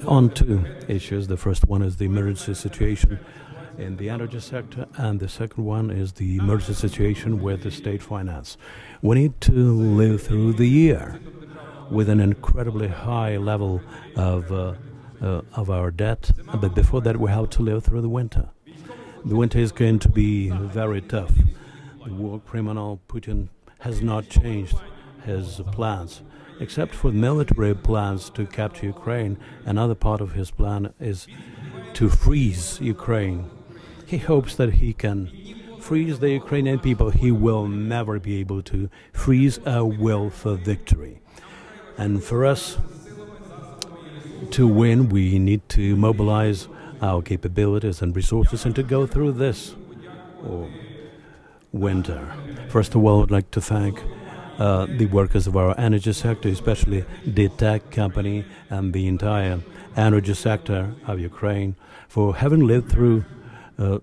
on two issues. The first one is the emergency situation in the energy sector, and the second one is the emergency situation with the state finance. We need to live through the year with an incredibly high level of our debt, but before that we have to live through the winter. The winter is going to be very tough. The war criminal Putin has not changed his plans, except for military plans to capture Ukraine. Another part of his plan is to freeze Ukraine. He hopes that he can freeze the Ukrainian people. He will never be able to freeze our will for victory. And for us to win, we need to mobilize our capabilities and resources and to go through this winter. First of all, I would like to thank the workers of our energy sector, especially the tech company and the entire energy sector of Ukraine, for having lived through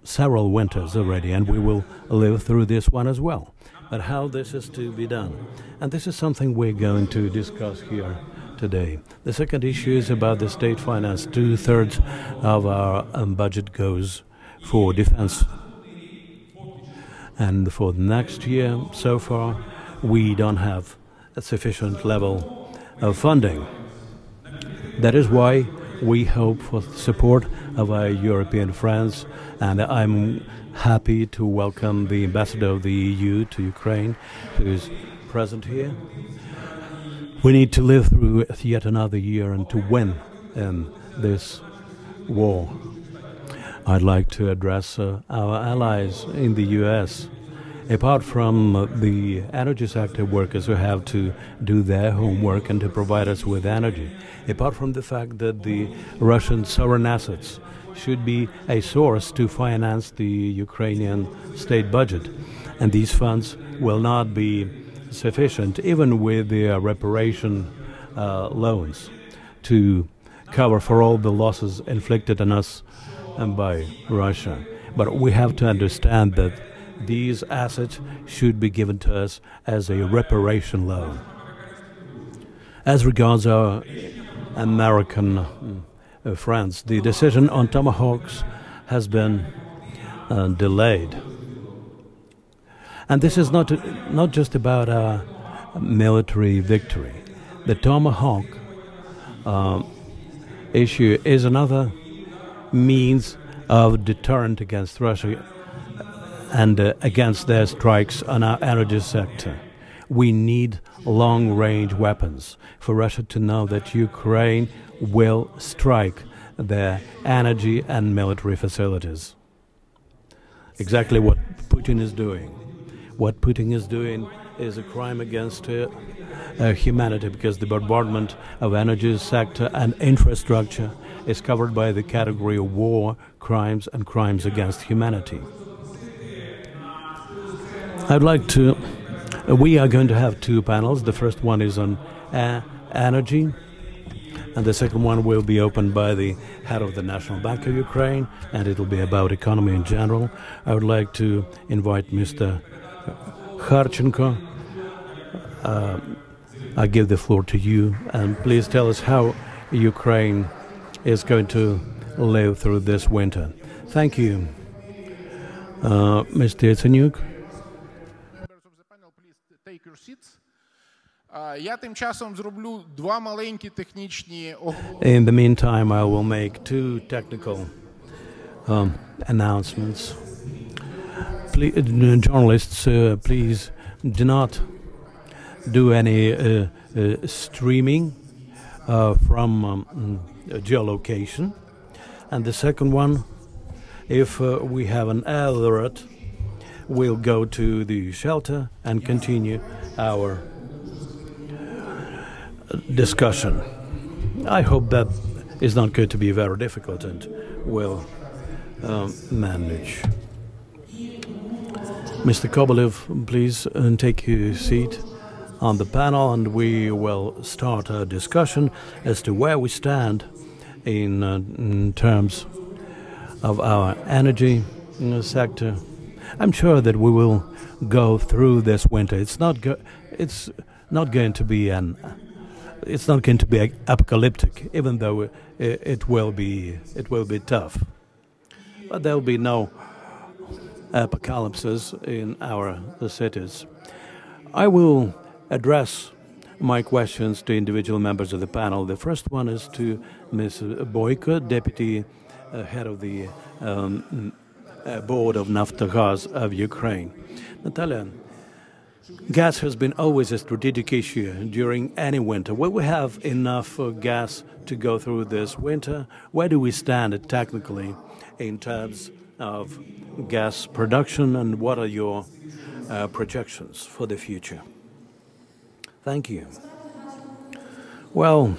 several winters already, and we will live through this one as well. But how this is to be done? And this is something we're going to discuss here today. The second issue is about the state finance. 2/3 of our budget goes for defense. And for the next year, so far, we don't have a sufficient level of funding. That is why we hope for the support of our European friends, and I'm happy to welcome the ambassador of the EU to Ukraine, who is present here. We need to live through yet another year and to win in this war. I'd like to address our allies in the US. Apart from the energy sector workers who have to do their homework and to provide us with energy, apart from the fact that the Russian sovereign assets should be a source to finance the Ukrainian state budget, and these funds will not be sufficient, even with the reparation loans, to cover for all the losses inflicted on us by Russia. But we have to understand that these assets should be given to us as a reparation loan. As regards our American friends, the decision on Tomahawks has been delayed. And this is not just about our military victory. The Tomahawk issue is another means of deterrent against Russia and against their strikes on our energy sector. We need long-range weapons for Russia to know that Ukraine will strike their energy and military facilities. Exactly what Putin is doing. What Putin is doing is a crime against humanity, because the bombardment of energy sector and infrastructure is covered by the category of war crimes and crimes against humanity. We are going to have two panels. The first one is on energy, and the second one will be opened by the head of the National Bank of Ukraine, and it will be about economy in general. I would like to invite Mr. Kharchenko. I give the floor to you, and please tell us how Ukraine is going to live through this winter. Thank you. Mr. Yatsenyuk. In the meantime, I will make two technical announcements. Journalists, please do not do any streaming from geolocation. And the second one, if we have an alert, we'll go to the shelter and continue our discussion. I hope that is not going to be very difficult and we'll manage. Mr. Kobolev, please take your seat on the panel, and we will start a discussion as to where we stand in terms of our energy sector. I'm sure that we will go through this winter. It's not going to be an it's not going to be apocalyptic, even though it will be tough. But there will be no apocalypses in our cities. I will address my questions to individual members of the panel. The first one is to Ms. Boyko, Deputy Head of the Board of Naftogaz of Ukraine. Natalia, gas has been always a strategic issue during any winter. Will we have enough gas to go through this winter? Where do we stand technically in terms of gas production, and what are your projections for the future? Thank you. Well,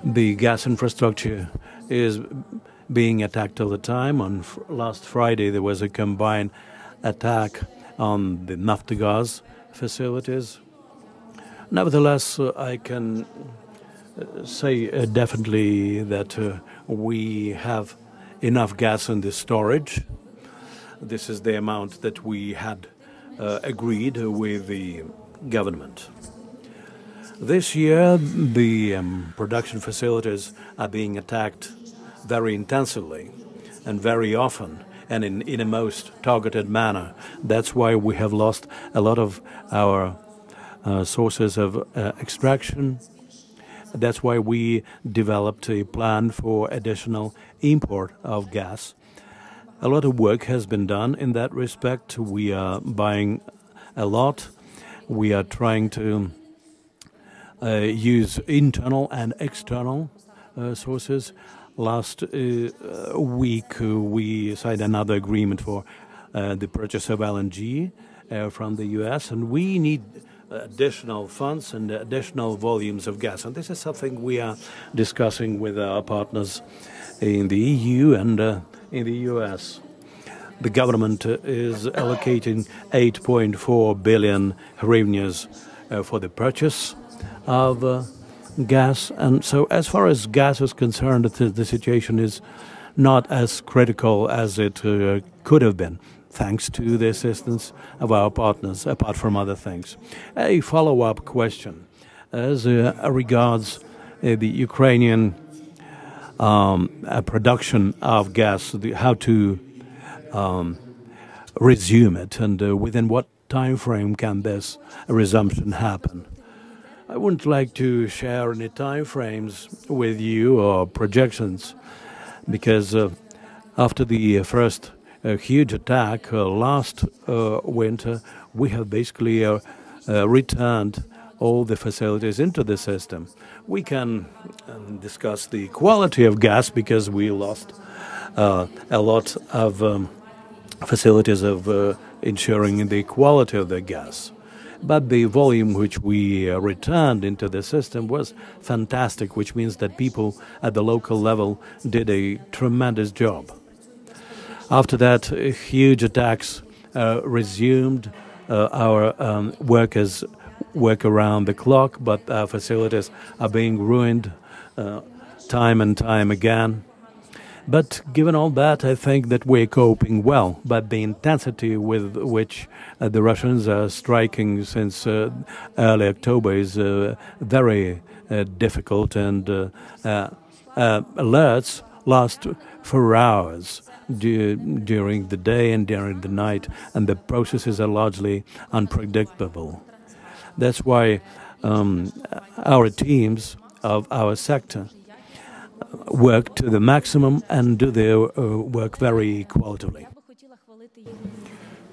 the gas infrastructure is being attacked all the time. On last Friday, there was a combined attack on the Naftogaz facilities. Nevertheless, I can say definitely that we have enough gas in the storage. This is the amount that we had agreed with the government. This year, the production facilities are being attacked very intensively and very often, and in a most targeted manner. That's why we have lost a lot of our sources of extraction. That's why we developed a plan for additional import of gas. A lot of work has been done in that respect. We are buying a lot. We are trying to use internal and external sources. Last week, we signed another agreement for the purchase of LNG from the U.S., and we need additional funds and additional volumes of gas. And this is something we are discussing with our partners in the EU and in the U.S. The government is allocating 8.4 billion hryvnias for the purchase of gas. And so as far as gas is concerned, the situation is not as critical as it could have been, thanks to the assistance of our partners, apart from other things. A follow-up question as regards the Ukrainian production of gas, how to resume it, and within what time frame can this resumption happen? I wouldn't like to share any time frames with you or projections, because after the first huge attack last winter, we have basically returned all the facilities into the system. We can discuss the quality of gas, because we lost a lot of facilities of ensuring the quality of the gas. But the volume which we returned into the system was fantastic, which means that people at the local level did a tremendous job. After that, huge attacks resumed. Our workers work around the clock, but our facilities are being ruined time and time again. But given all that, I think that we're coping well. But the intensity with which the Russians are striking since early October is very difficult, and alerts last for hours during the day and during the night, and the processes are largely unpredictable. That's why our teams of our sector work to the maximum and do their work very qualitatively.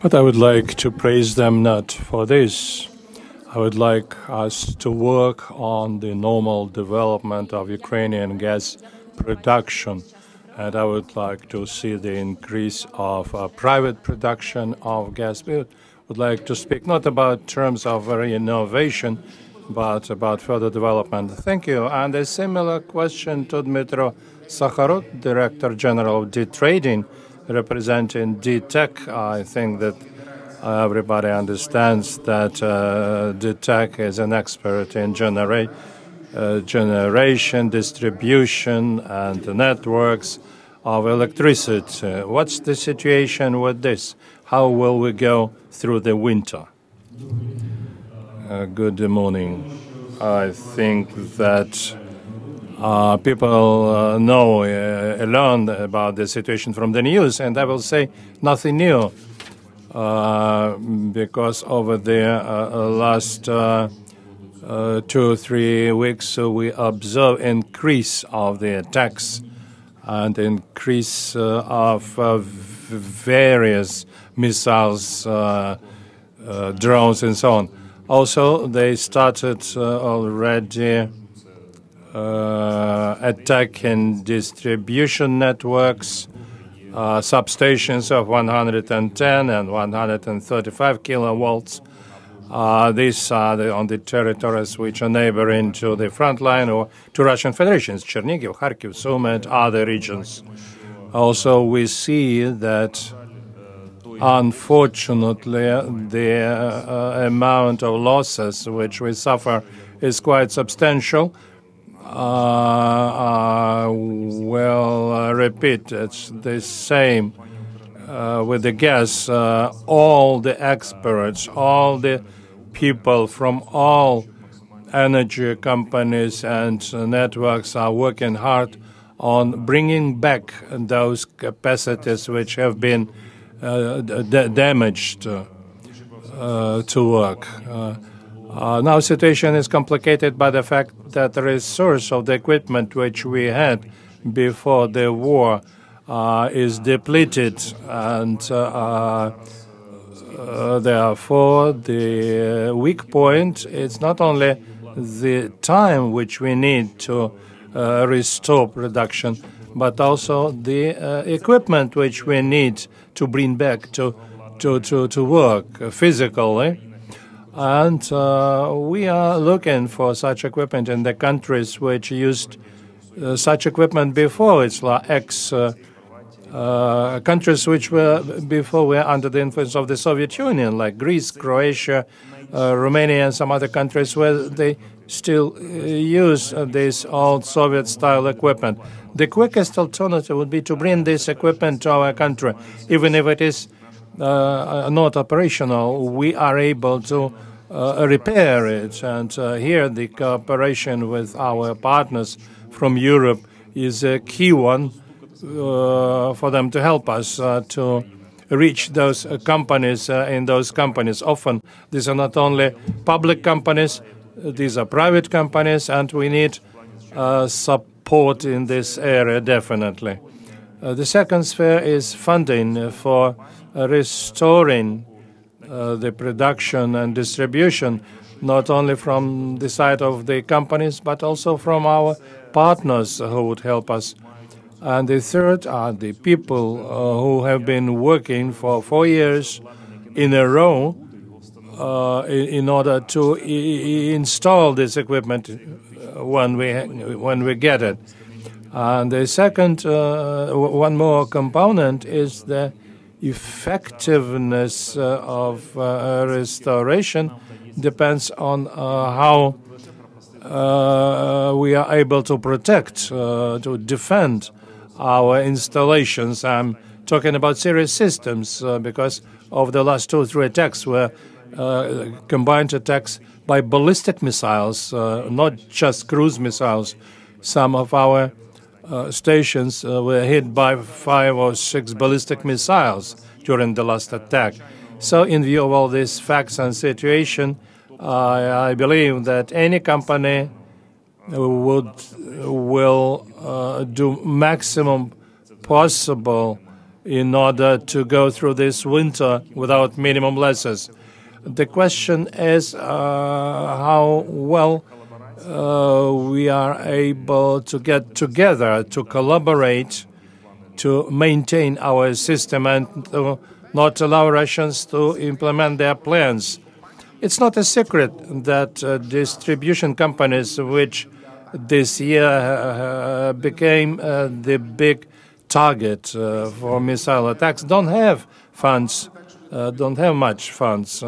But I would like to praise them not for this. I would like us to work on the normal development of Ukrainian gas production, and I would like to see the increase of private production of gas. We would like to speak not about terms of innovation, but about further development. Thank you. And a similar question to Dmytro Sakharov, Director General of D-Trading, representing D-Tech. I think that everybody understands that D-Tech is an expert in generation, distribution, and networks of electricity. What's the situation with this? How will we go through the winter? Good morning. I think that people learn about the situation from the news, and I will say nothing new, because over the last 2 or 3 weeks we observe increase of the attacks and increase of various missiles, drones, and so on. Also, they started already attacking distribution networks, substations of 110 and 135 kilovolts. These are on the territories which are neighboring to the front line or to Russian federations, Chernihiv, Kharkiv, Sumy, and other regions. Also, we see that, unfortunately, the amount of losses which we suffer is quite substantial. I will repeat, it's the same with the gas. All the experts, all the people from all energy companies and networks are working hard on bringing back those capacities which have been damaged to work. Now situation is complicated by the fact that the resource of the equipment which we had before the war is depleted, and therefore the weak point is not only the time which we need to restore production, but also the equipment which we need to bring back to work physically. And we are looking for such equipment in the countries which used such equipment before. It's like countries which were under the influence of the Soviet Union, like Greece, Croatia, Romania, and some other countries where they still use this old Soviet-style equipment. The quickest alternative would be to bring this equipment to our country. Even if it is not operational, we are able to repair it. And here the cooperation with our partners from Europe is a key one for them to help us to reach those companies in those companies. Often these are not only public companies, these are private companies, and we need support in this area, definitely. The second sphere is funding for restoring the production and distribution, not only from the side of the companies, but also from our partners who would help us. And the third are the people who have been working for 4 years in a row in order to install this equipment when we get it. And the second, one more component is the effectiveness of restoration depends on how we are able to protect, to defend our installations. I'm talking about serious systems because of the last 2 or 3 attacks were combined attacks by ballistic missiles, not just cruise missiles. Some of our stations were hit by 5 or 6 ballistic missiles during the last attack. So in view of all these facts and situation, I believe that any company will do maximum possible in order to go through this winter without minimum losses. The question is how well we are able to get together, to collaborate, to maintain our system and to not allow Russians to implement their plans. It's not a secret that distribution companies, which this year became the big target for missile attacks, don't have funds, don't have much funds.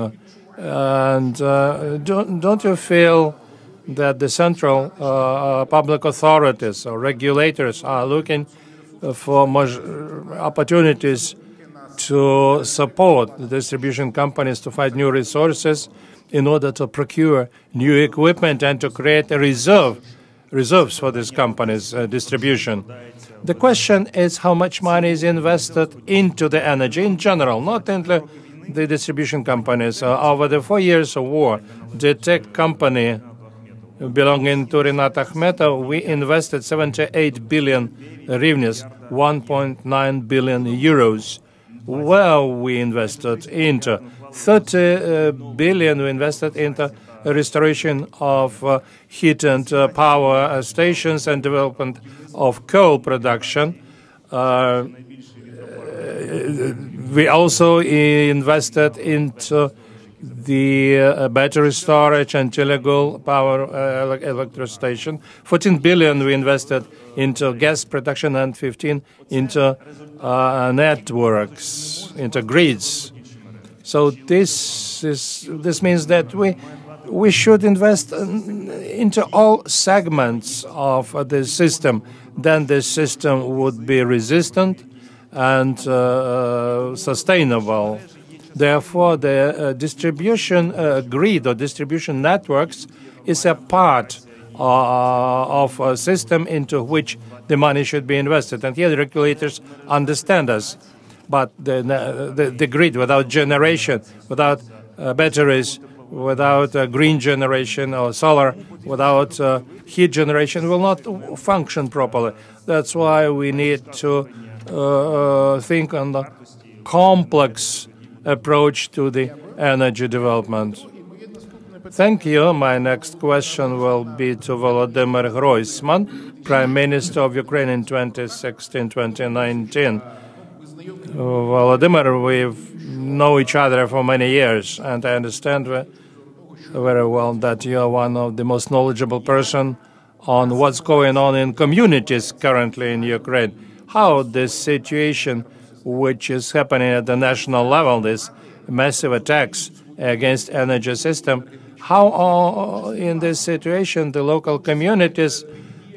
And don't you feel that the central public authorities or regulators are looking for opportunities to support the distribution companies to find new resources in order to procure new equipment and to create a reserves for these companies' distribution. The question is how much money is invested into the energy in general, not into the distribution companies. Over the 4 years of war, the tech company belonging to Rinat Akhmetov, we invested 78 billion hryvnias, 1.9 billion euros. Well, we invested into 30 billion we invested into restoration of heat and power stations and development of coal production. We also invested into the battery storage and illegal power electric station. 14 billion we invested into gas production and 15 into networks, into grids. So this means that we should invest into all segments of the system. Then the system would be resistant and sustainable. Therefore, the distribution grid or distribution networks is a part of a system into which the money should be invested. And here the regulators understand us. But the grid without generation, without batteries, without green generation or solar, without heat generation will not function properly. That's why we need to think on the complex approach to the energy development. Thank you. My next question will be to Volodymyr Groysman, Prime Minister of Ukraine in 2016-2019. Volodymyr, we know each other for many years, and I understand very well that you are one of the most knowledgeable person on what's going on in communities currently in Ukraine. How this situation which is happening at the national level, this massive attacks against energy system, how in this situation the local communities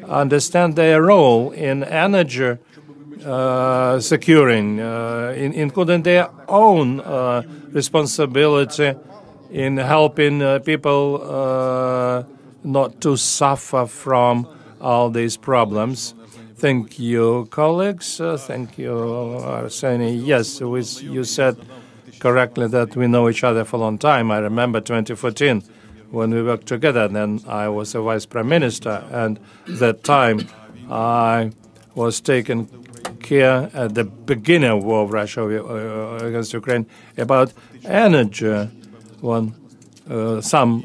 understand their role in energy securing, including their own responsibility in helping people not to suffer from all these problems. Thank you, colleagues. Thank you, Arseny. Yes, you said correctly that we know each other for a long time. I remember 2014 when we worked together. Then I was a vice prime minister, and that time I was taking care at the beginning of war of Russia against Ukraine about energy. Some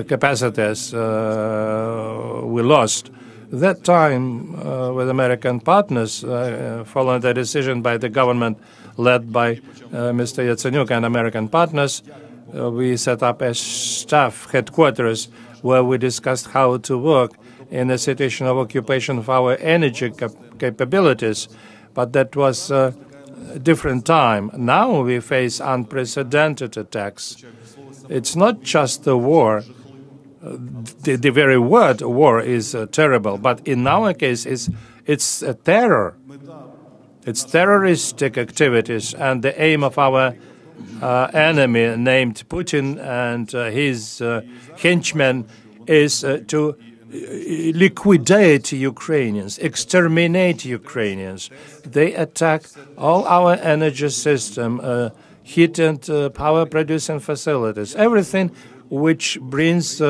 capacities we lost. That time, with American partners, following the decision by the government led by Mr. Yatsenyuk and American partners, we set up a staff headquarters where we discussed how to work in a situation of occupation of our energy capabilities. But that was a different time. Now we face unprecedented attacks. It's not just a war. The very word war is terrible, but in our case, it's a terror. It's terroristic activities, and the aim of our enemy, named Putin and his henchmen, is to liquidate Ukrainians, exterminate Ukrainians. They attack all our energy system, heat and power producing facilities, everything which brings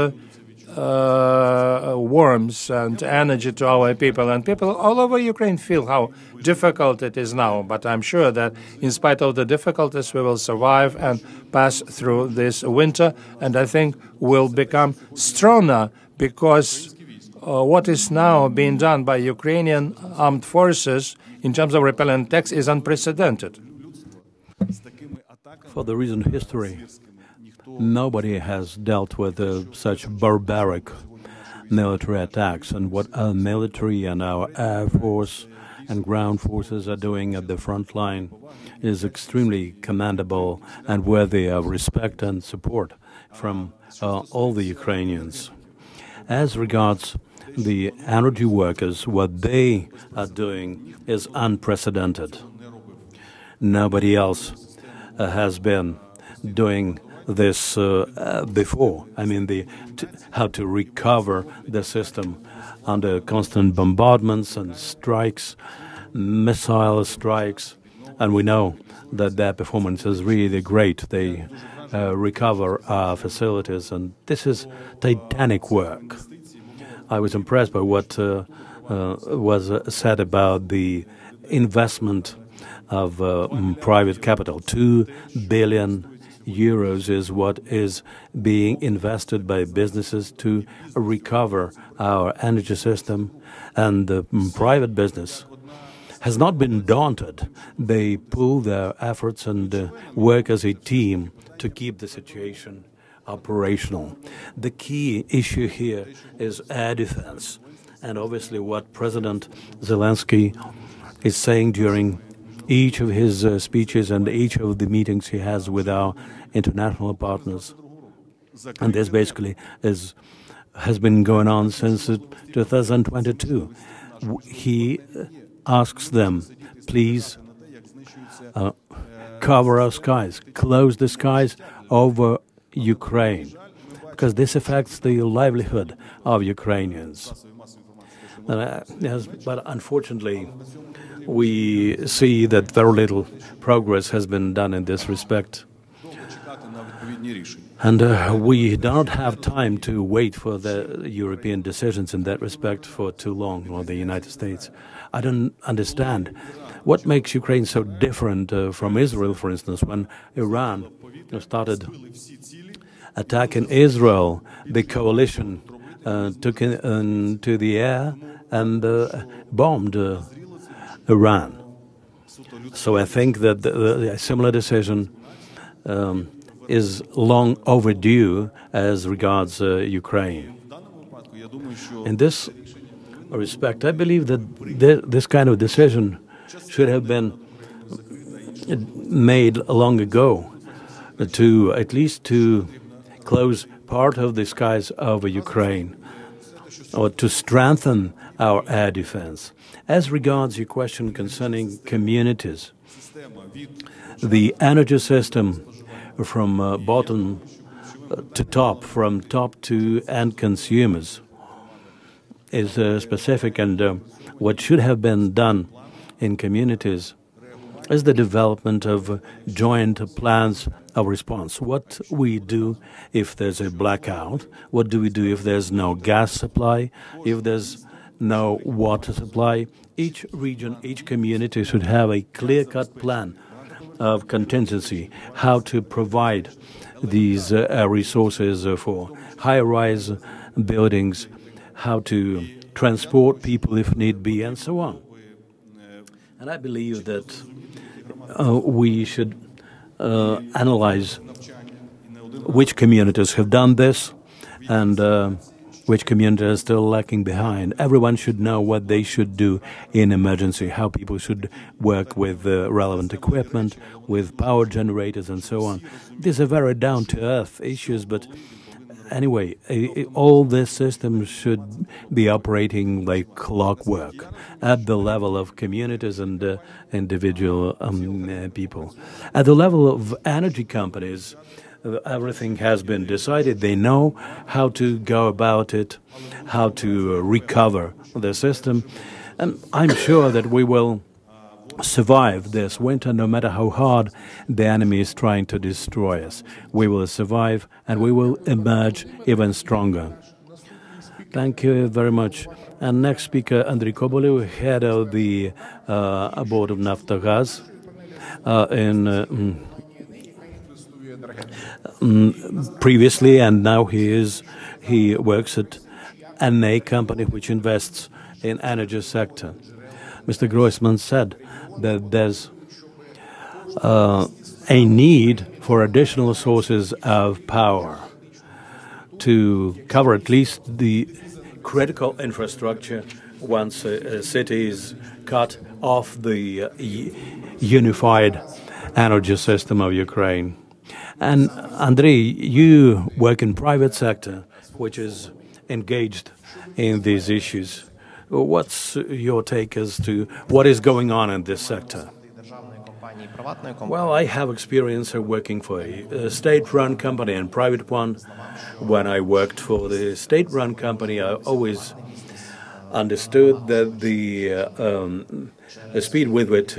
warmth and energy to our people. And people all over Ukraine feel how difficult it is now. But I'm sure that in spite of the difficulties, we will survive and pass through this winter. And I think we'll become stronger because what is now being done by Ukrainian armed forces in terms of repelling attacks is unprecedented. For the recent history, nobody has dealt with such barbaric military attacks, and what our military and our air force and ground forces are doing at the front line is extremely commendable and worthy of respect and support from all the Ukrainians. As regards the energy workers, what they are doing is unprecedented. Nobody else has been doing this before. I mean, how to recover the system under constant bombardments and strikes, missile strikes, and we know that their performance is really great. They recover our facilities, and this is titanic work. I was impressed by what was said about the investment of private capital. 2 billion euros is what is being invested by businesses to recover our energy system, and the private business has not been daunted. They pool their efforts and work as a team to keep the situation operational. The key issue here is air defense, and obviously what President Zelensky is saying during each of his speeches and each of the meetings he has with our international partners. And this basically has been going on since 2022. He asks them, please cover our skies, close the skies over Ukraine, because this affects the livelihood of Ukrainians. Yes, but unfortunately, we see that very little progress has been done in this respect. And we don't have time to wait for the European decisions in that respect for too long, or the United States. I don't understand what makes Ukraine so different from Israel, for instance. When Iran started attacking Israel, the coalition took into the air and bombed Iran. So I think that a similar decision is long overdue as regards Ukraine. In this respect, I believe that this kind of decision should have been made long ago, to at least to close part of the skies over Ukraine, or to strengthen our air defense. As regards your question concerning communities, the energy system from bottom to top, from top to end consumers, is specific, and what should have been done in communities is the development of joint plans of response. What we do if there's a blackout, what do we do if there's no gas supply, if there's no water supply. Each region, each community should have a clear-cut plan of contingency, how to provide these resources for high-rise buildings, how to transport people if need be, and so on. And I believe that we should analyze which communities have done this and which communities are still lacking behind. Everyone should know what they should do in emergency, how people should work with relevant equipment, with power generators, and so on. These are very down-to-earth issues, but anyway, all this system should be operating like clockwork at the level of communities and individual people. At the level of energy companies, everything has been decided. They know how to go about it, how to recover the system. And I'm sure that we will survive this winter, no matter how hard the enemy is trying to destroy us. We will survive, and we will emerge even stronger. Thank you very much. And next speaker, Andriy Kobolev, head of the board of Naftogaz previously, and now he works at NA company, which invests in energy sector. Mr. Groisman said that there's a need for additional sources of power to cover at least the critical infrastructure once a city is cut off the unified energy system of Ukraine. And Andrei, you work in private sector, which is engaged in these issues. What's your take as to what is going on in this sector? Well, I have experience of working for a state-run company and private one. When I worked for the state-run company, I always understood that the speed with which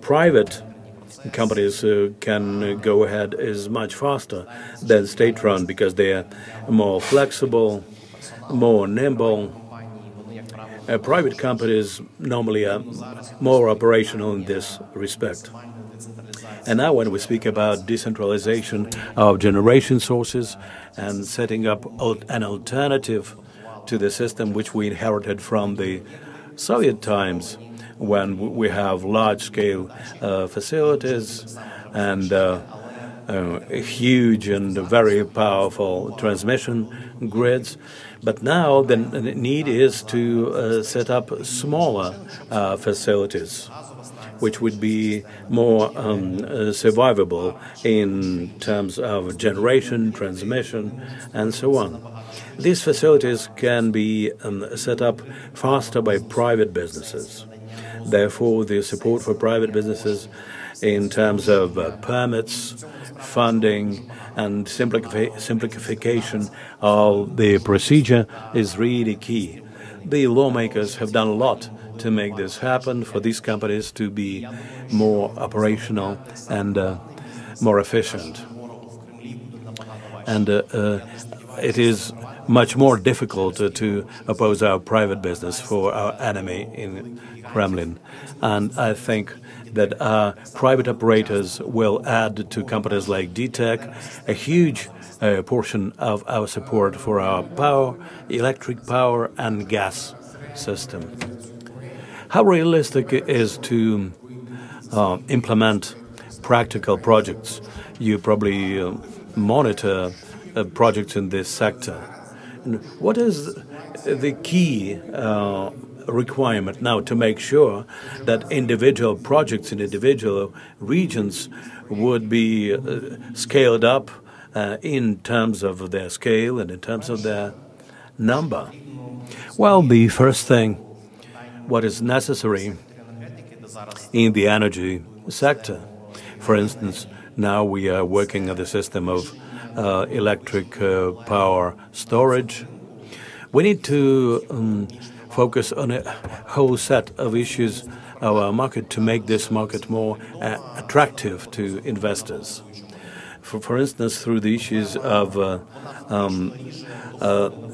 private companies can go ahead is much faster than state-run because they are more flexible, more nimble. Private companies normally are more operational in this respect. And now when we speak about decentralization of generation sources and setting up an alternative to the system which we inherited from the Soviet times, when we have large-scale facilities and huge and very powerful transmission grids. But now the need is to set up smaller facilities, which would be more survivable in terms of generation, transmission, and so on. These facilities can be set up faster by private businesses. Therefore, the support for private businesses in terms of permits, funding, and simplification of the procedure is really key. The lawmakers have done a lot to make this happen, for these companies to be more operational and more efficient. And it is much more difficult to oppose our private business for our enemy in Kremlin. And I think that private operators will add to companies like DTEC a huge portion of our support for our power, electric power, and gas system. How realistic is to implement practical projects? You probably monitor projects in this sector. What is the key requirement now to make sure that individual projects in individual regions would be scaled up in terms of their scale and in terms of their number? Well, the first thing, what is necessary in the energy sector. For instance, now we are working on the system of electric power storage. We need to focus on a whole set of issues of our market to make this market more attractive to investors. For instance, through the issues of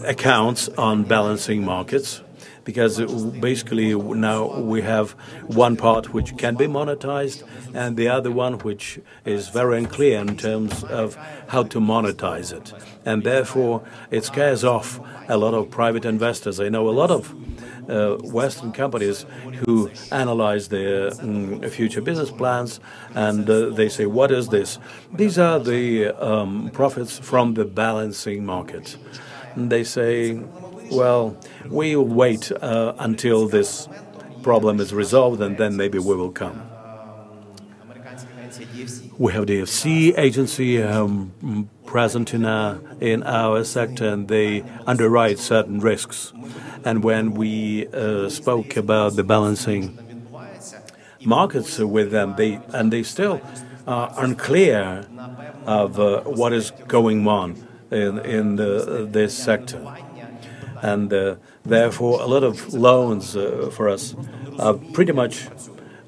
accounts on balancing markets, because basically now we have one part which can be monetized and the other one which is very unclear in terms of how to monetize it. And therefore it scares off a lot of private investors. I know a lot of Western companies who analyze their future business plans, and they say, what is this? These are the profits from the balancing market. And they say, well, we'll wait until this problem is resolved, and then maybe we will come. We have the DFC agency present in our sector, and they underwrite certain risks. And when we spoke about the balancing markets with them, they still are unclear of what is going on in this sector. And therefore, a lot of loans for us are pretty much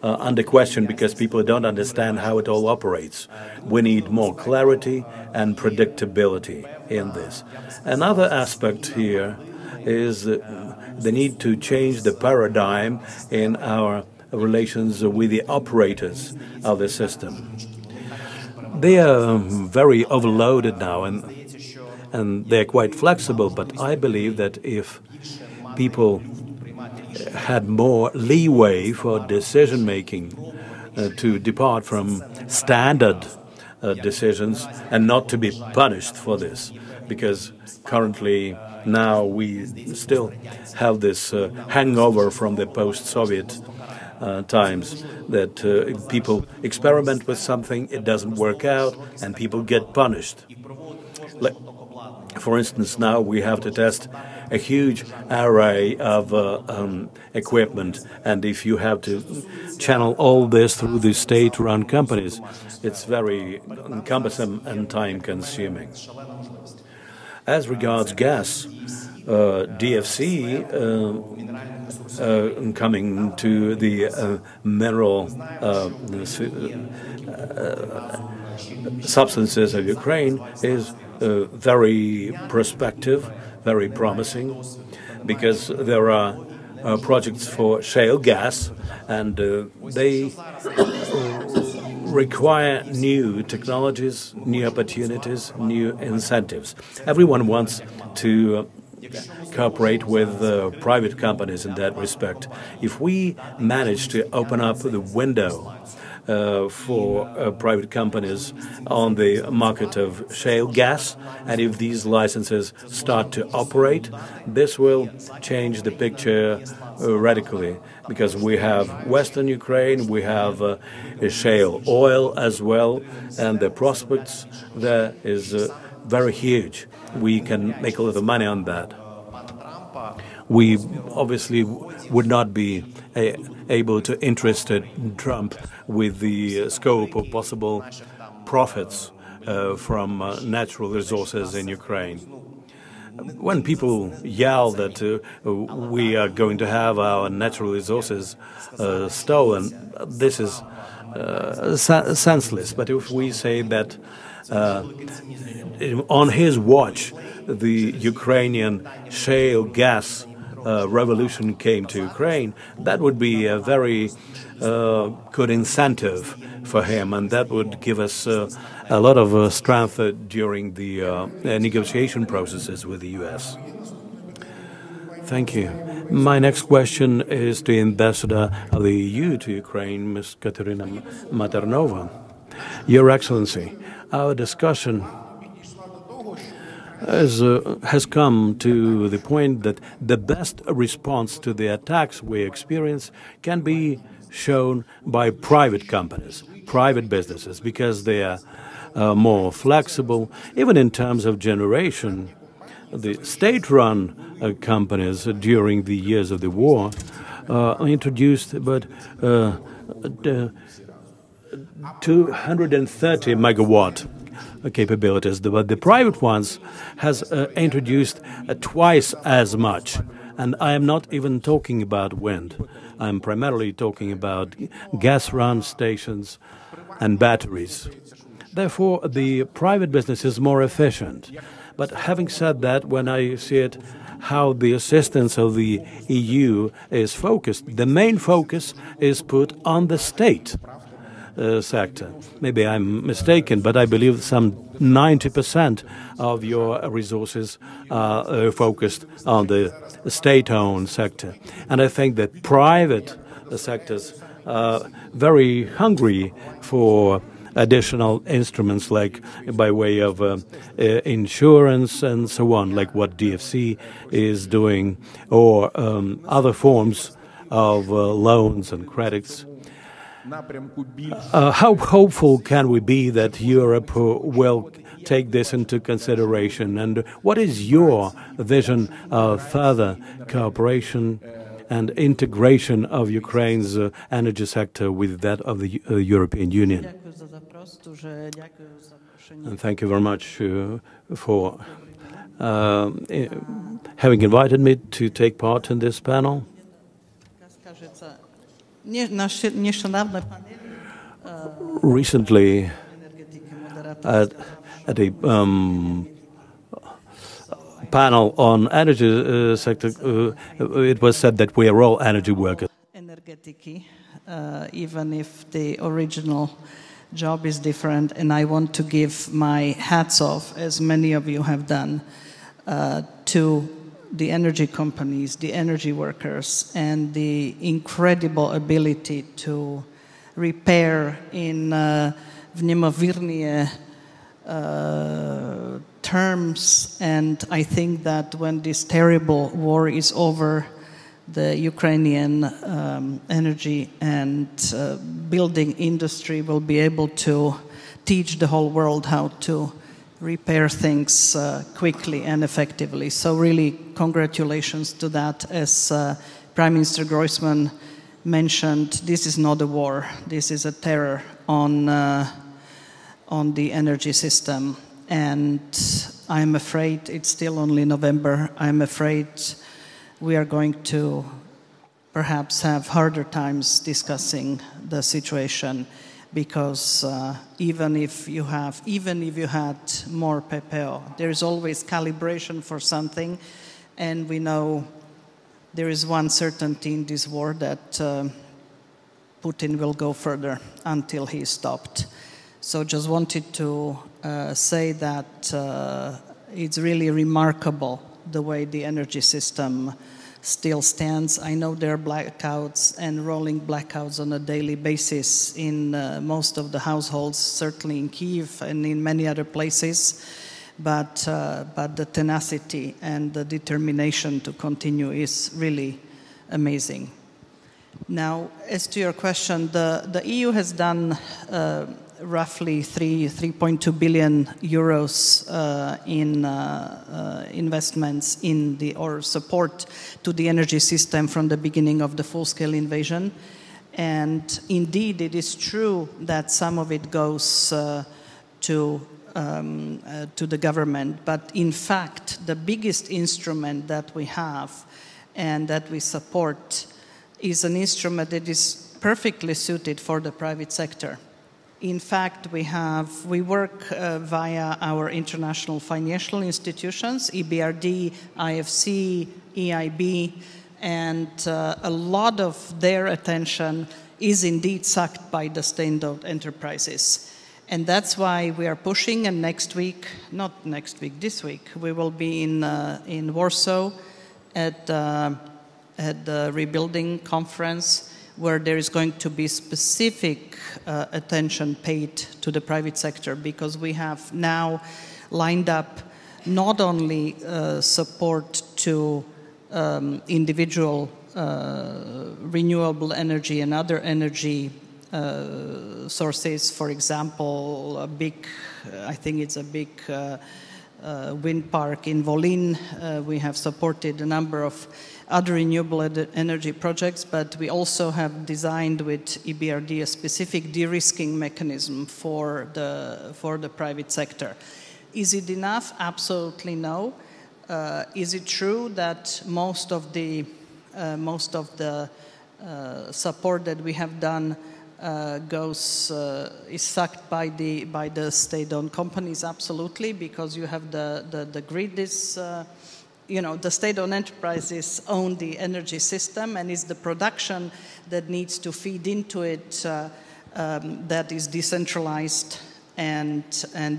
under question because people don't understand how it all operates. We need more clarity and predictability in this. Another aspect here is the need to change the paradigm in our relations with the operators of the system. They are very overloaded now, and they're quite flexible, but I believe that if people had more leeway for decision-making to depart from standard decisions and not to be punished for this, because currently now we still have this hangover from the post-Soviet times that people experiment with something, it doesn't work out, and people get punished. For instance, now we have to test a huge array of equipment, and if you have to channel all this through the state-run companies, it's very cumbersome and time-consuming. As regards gas, DFC coming to the mineral substances of Ukraine is very prospective, very promising, because there are projects for shale gas, and they require new technologies, new opportunities, new incentives. Everyone wants to cooperate with private companies in that respect. If we manage to open up the window for private companies on the market of shale gas, and if these licenses start to operate, this will change the picture radically, because we have Western Ukraine, we have shale oil as well, and the prospects there is very huge. We can make a lot of money on that. We obviously would not be able to interest Trump with the scope of possible profits from natural resources in Ukraine. When people yell that we are going to have our natural resources stolen, this is senseless. But if we say that on his watch, the Ukrainian shale gas revolution came to Ukraine, that would be a very good incentive for him, and that would give us a lot of strength during the negotiation processes with the U.S. Thank you. My next question is to the Ambassador of the EU to Ukraine, Ms. Katerina Maternova. Your Excellency, our discussion has come to the point that the best response to the attacks we experience can be shown by private companies, private businesses, because they are more flexible, even in terms of generation. The state-run companies during the years of the war introduced about 230 megawatt capabilities, but the private ones has introduced twice as much. And I am not even talking about wind. I'm primarily talking about gas-run stations and batteries. Therefore, the private business is more efficient. But having said that, when I see it, how the assistance of the EU is focused, the main focus is put on the state sector. Maybe I'm mistaken, but I believe some 90% of your resources are focused on the state-owned sector. And I think that private sectors are very hungry for additional instruments, like by way of insurance and so on, like what DFC is doing, or other forms of loans and credits. How hopeful can we be that Europe will take this into consideration? And what is your vision of further cooperation and integration of Ukraine's energy sector with that of the European Union? And thank you very much for having invited me to take part in this panel. Recently, at a panel on energy sector, it was said that we are all energy workers. Even if the original job is different, and I want to give my hats off, as many of you have done, to the energy companies, the energy workers, and the incredible ability to repair in vnemovirnie terms. And I think that when this terrible war is over, the Ukrainian energy and building industry will be able to teach the whole world how to repair things quickly and effectively. So really, congratulations to that. As Prime Minister Groisman mentioned, this is not a war. This is a terror on the energy system. And I'm afraid it's still only November. I'm afraid we are going to perhaps have harder times discussing the situation, because even if you had more PPO, there is always calibration for something, and we know there is one certainty in this war, that Putin will go further until he is stopped. So just wanted to say that it's really remarkable the way the energy system still stands. I know there are blackouts and rolling blackouts on a daily basis in most of the households, certainly in Kyiv and in many other places. But the tenacity and the determination to continue is really amazing. Now, as to your question, the EU has done roughly 3.2 billion euros in investments or support to the energy system from the beginning of the full-scale invasion. And indeed, it is true that some of it goes to the government. But in fact, the biggest instrument that we have and that we support is an instrument that is perfectly suited for the private sector. In fact, we work via our international financial institutions, EBRD, IFC, EIB, and a lot of their attention is indeed sucked by the state-owned enterprises. And that's why we are pushing, and this week, we will be in Warsaw at the Rebuilding Conference, where there is going to be specific attention paid to the private sector, because we have now lined up not only support to individual renewable energy and other energy sources. For example, I think it's a big wind park in Volyn. We have supported a number of other renewable energy projects, but we also have designed with EBRD a specific de-risking mechanism for the private sector. Is it enough? Absolutely no. Is it true that most of the support that we have done is sucked by the state-owned companies? Absolutely, because you have the grid is. The state-owned enterprises own the energy system, and it's the production that needs to feed into it that is decentralized and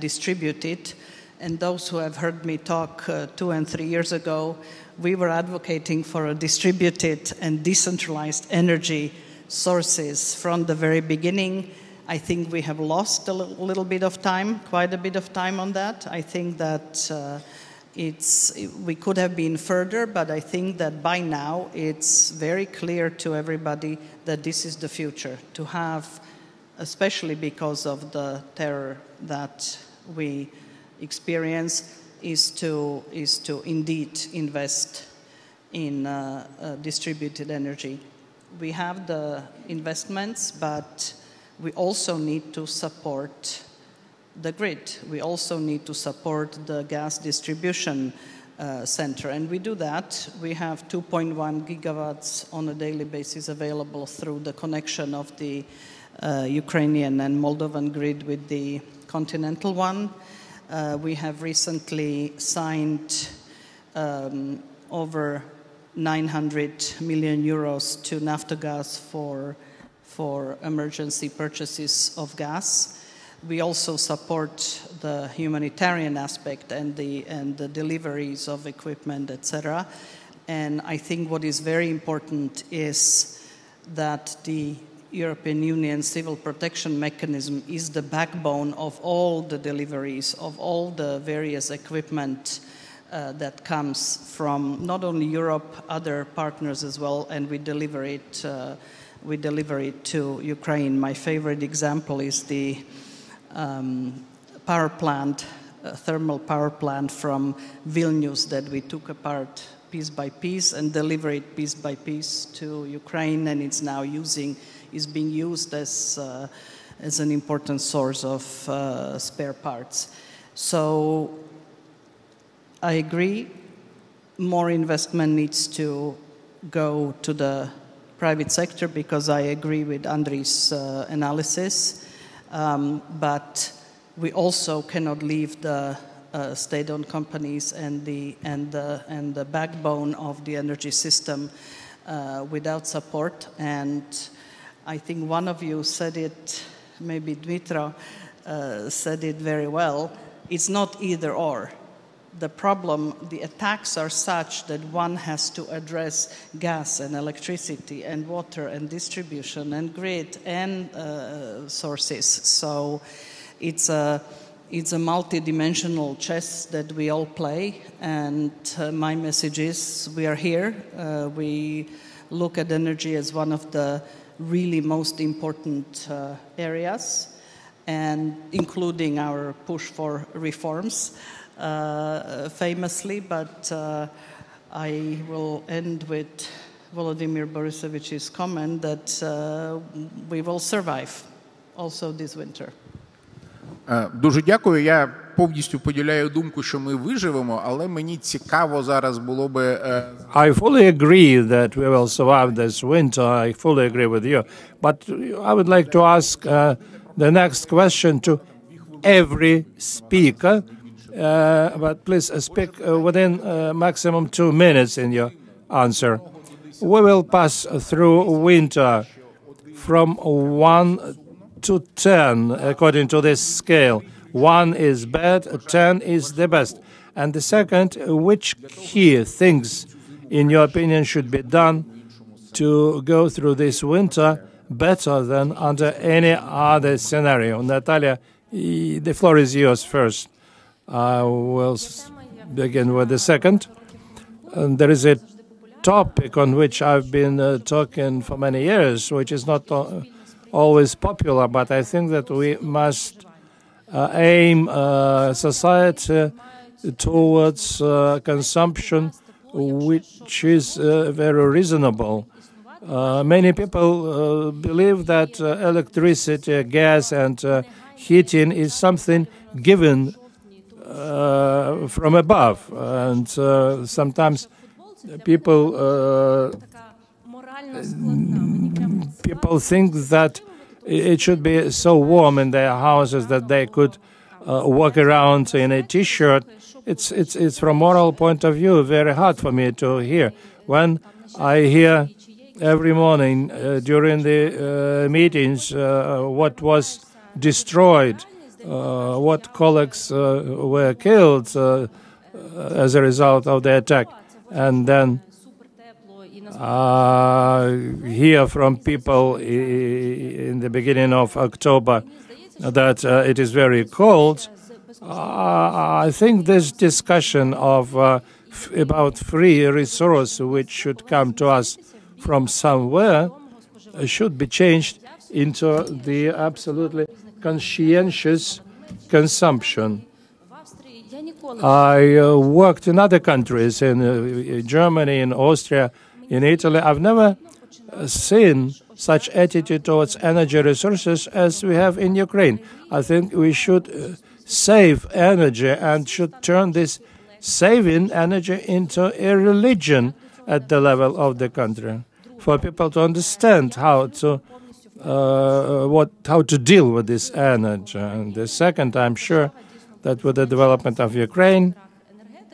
distributed. And those who have heard me talk 2 and 3 years ago, we were advocating for a distributed and decentralized energy sources from the very beginning. I think we have lost a little bit of time, quite a bit of time on that. I think that we could have been further, but I think that by now it's very clear to everybody that this is the future, to have, especially because of the terror that we experience, is to indeed invest in distributed energy. We have the investments, but we also need to support the grid. We also need to support the gas distribution center, and we do that. We have 2.1 gigawatts on a daily basis available through the connection of the Ukrainian and Moldovan grid with the continental one. We have recently signed over 900 million euros to Naftogaz for emergency purchases of gas. We also support the humanitarian aspect and the deliveries of equipment, etc. And I think what is very important is that the European Union Civil Protection Mechanism is the backbone of all the deliveries, of all the various equipment that comes from not only Europe, other partners as well, and we deliver it to Ukraine. My favorite example is the power plant thermal power plant from Vilnius that we took apart piece by piece and delivered it piece by piece to Ukraine, and it's now is being used as an important source of spare parts. So I agree, more investment needs to go to the private sector, because I agree with Andri's analysis, but we also cannot leave the state-owned companies and the backbone of the energy system without support. And I think one of you said it, maybe Dmitro said it very well. It's not either or. The problem, the attacks are such that one has to address gas and electricity and water and distribution and grid and sources. So it's a multi-dimensional chess that we all play. And my message is, we are here. We look at energy as one of the really most important areas, and including our push for reforms. Famously, but I will end with Volodymyr Borisovich's comment that we will survive also this winter. Дуже дякую. Я повністю поділяю думку, що ми виживемо, але мені цікаво зараз було би... I fully agree that we will survive this winter. I fully agree with you. But I would like to ask the next question to every speaker. But please speak within maximum 2 minutes in your answer. We will pass through winter from 1 to 10, according to this scale. 1 is bad, 10 is the best. And the second, which key things, in your opinion, should be done to go through this winter better than under any other scenario? Natalia, the floor is yours first. I will begin with the second. There is a topic on which I've been talking for many years, which is not always popular, but I think that we must aim society towards consumption which is very reasonable. Many people believe that electricity, gas, and heating is something given from above, and sometimes people think that it should be so warm in their houses that they could walk around in a T-shirt. It's from moral point of view very hard for me to hear. When I hear every morning during the meetings what was destroyed, what colleagues were killed as a result of the attack, and then hear from people in the beginning of October that it is very cold, I think this discussion of about free resource which should come to us from somewhere should be changed into the absolutely conscientious consumption. I worked in other countries, in Germany, in Austria, in Italy. I've never seen such attitude towards energy resources as we have in Ukraine. I think we should save energy and should turn this saving energy into a religion at the level of the country, for people to understand how to deal with this energy. And the second, I'm sure that with the development of Ukraine,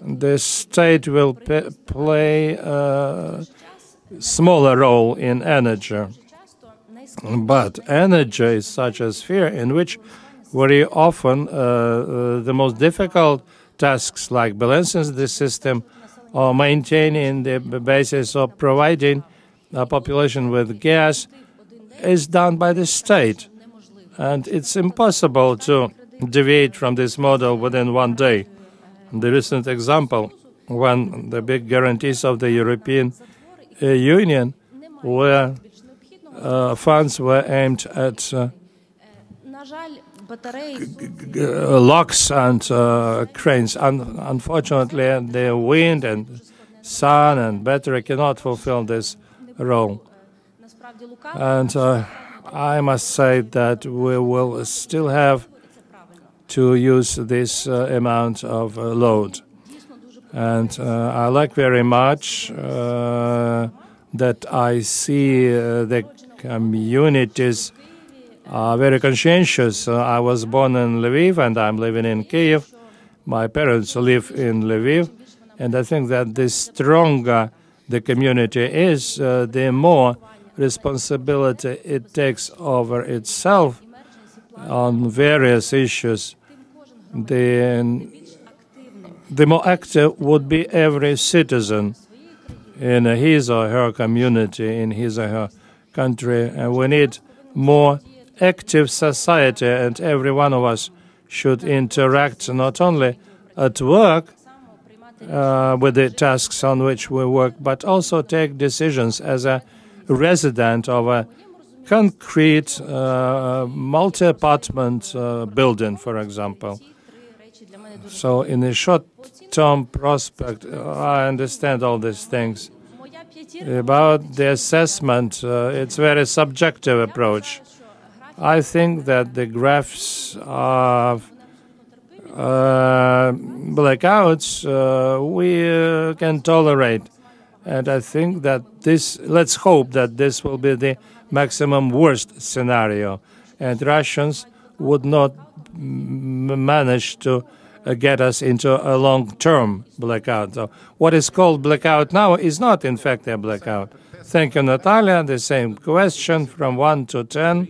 the state will play a smaller role in energy. But energy is such a sphere in which very often the most difficult tasks like balancing the system or maintaining the basis of providing a population with gas is done by the state. And it's impossible to deviate from this model within one day. The recent example, when the big guarantees of the European Union where funds were aimed at locks and cranes. Unfortunately, the wind and sun and battery cannot fulfill this role. And I must say that we will still have to use this amount of load. And I like very much that I see the communities are very conscientious. I was born in Lviv and I'm living in Kyiv. My parents live in Lviv. And I think that the stronger the community is, the more responsibility it takes over itself on various issues. The more active would be every citizen in his or her community, in his or her country. And we need more active society, and every one of us should interact not only at work with the tasks on which we work, but also take decisions as a resident of a concrete multi-apartment building, for example. So in the short-term prospect, I understand all these things. About the assessment, it's a very subjective approach. I think that the graphs of blackouts we can tolerate. And I think that let's hope that this will be the maximum worst scenario. And Russians would not manage to get us into a long-term blackout. So what is called blackout now is not, in fact, a blackout. Thank you, Natalia. The same question from 1 to 10,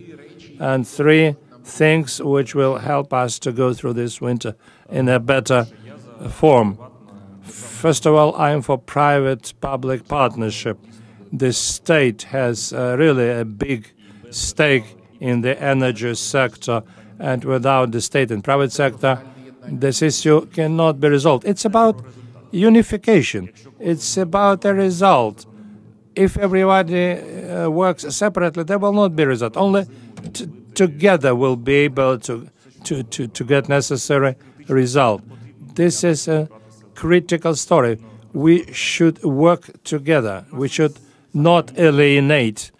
and 3 things which will help us to go through this winter in a better form. First of all, I am for private-public partnership. The state has really a big stake in the energy sector, and without the state and private sector, this issue cannot be resolved. It's about unification. It's about a result. If everybody works separately, there will not be a result. Only together we'll be able to get necessary result. This is a critical story. We should work together. We should not alienate.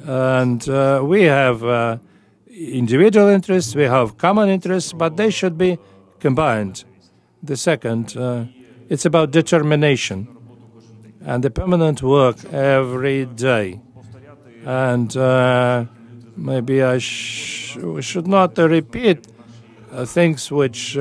And we have individual interests, we have common interests, but they should be combined. The second, it's about determination and the permanent work every day. And maybe I should not repeat things which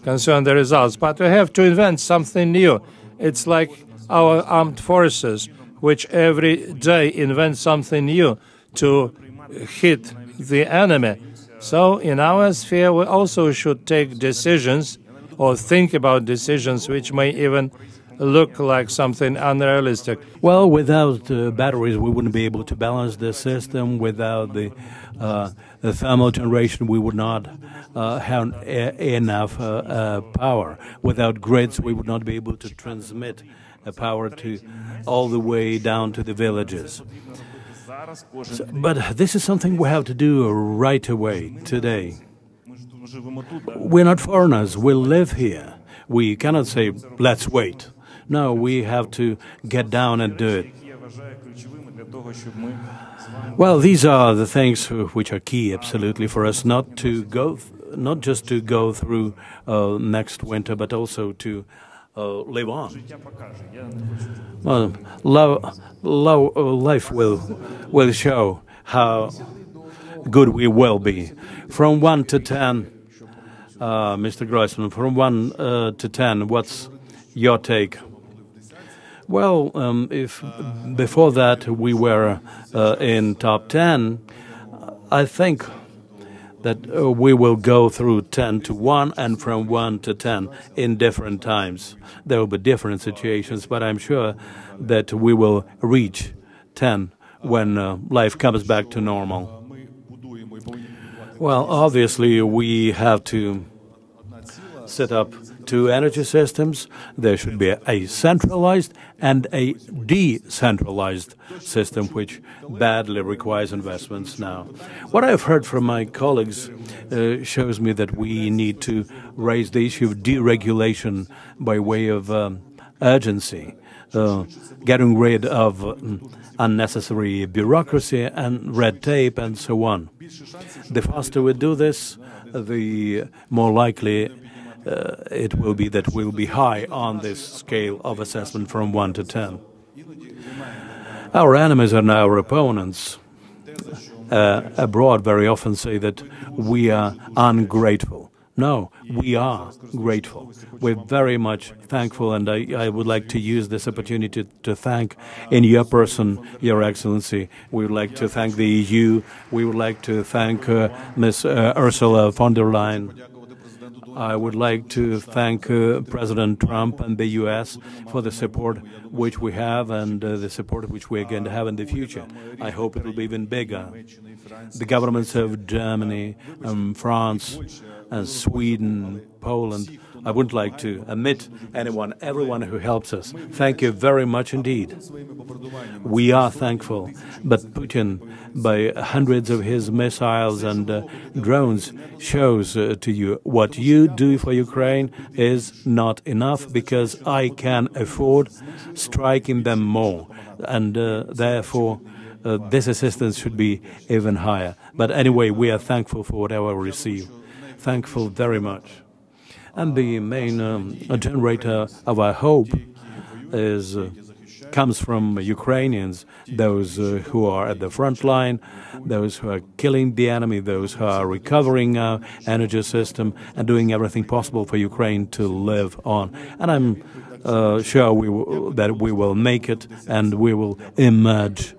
concern the results, but we have to invent something new. It's like our armed forces, which every day invent something new to hit the enemy. So in our sphere, we also should take decisions or think about decisions which may even look like something unrealistic. Well, without batteries, we wouldn't be able to balance the system. Without the thermal generation, we would not have enough power. Without grids, we would not be able to transmit power to all the way down to the villages. But this is something we have to do right away, today. We're not foreigners. We live here. We cannot say, let's wait. No, we have to get down and do it. Well, these are the things which are key, absolutely, for us not just to go through next winter, but also to live on. Well, life will show how good we will be. From 1 to 10, Mr. Grossman, from 1 to 10, what's your take? Well, if before that we were in top 10, I think that we will go through 10 to 1 and from 1 to 10 in different times. There will be different situations, but I'm sure that we will reach 10 when life comes back to normal. Well, obviously, we have to set up two energy systems. There should be a centralized and a decentralized system, which badly requires investments now. What I've heard from my colleagues shows me that we need to raise the issue of deregulation by way of urgency, getting rid of unnecessary bureaucracy and red tape and so on. The faster we do this, the more likely it will be that we'll be high on this scale of assessment from 1 to 10. Our enemies and our opponents abroad very often say that we are ungrateful. No, we are grateful. We're very much thankful, and I would like to use this opportunity to thank, in your person, Your Excellency. We would like to thank the EU. We would like to thank Ms. Ursula von der Leyen. I would like to thank President Trump and the U.S. for the support which we have and the support which we are going to have in the future. I hope it will be even bigger. The governments of Germany, France, and Sweden, Poland. I wouldn't like to omit anyone, everyone who helps us. Thank you very much indeed. We are thankful, but Putin, by hundreds of his missiles and drones, shows to you what you do for Ukraine is not enough, because I can afford striking them more, and therefore this assistance should be even higher. But anyway, we are thankful for whatever we receive. Thankful very much. And the main generator of our hope comes from Ukrainians, those who are at the front line, those who are killing the enemy, those who are recovering our energy system and doing everything possible for Ukraine to live on. And I'm sure that we will make it, and we will emerge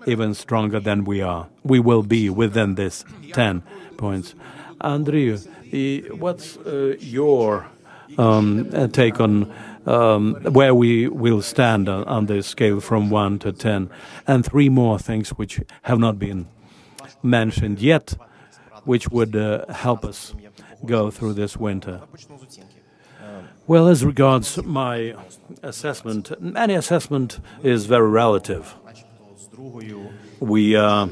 even stronger than we are. We will be within this 10 points. Andrew, what's your take on where we will stand on this scale from 1 to 10? And three more things which have not been mentioned yet, which would help us go through this winter. Well, as regards my assessment, any assessment is very relative. We are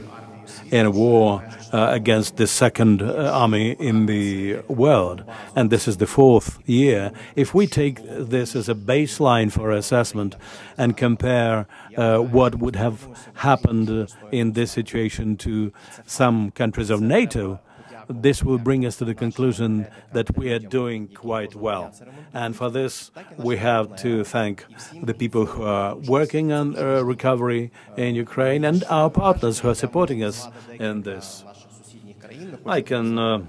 in a war against the second army in the world, and this is the 4th year. If we take this as a baseline for assessment and compare what would have happened in this situation to some countries of NATO, this will bring us to the conclusion that we are doing quite well. And for this, we have to thank the people who are working on recovery in Ukraine and our partners who are supporting us in this. I can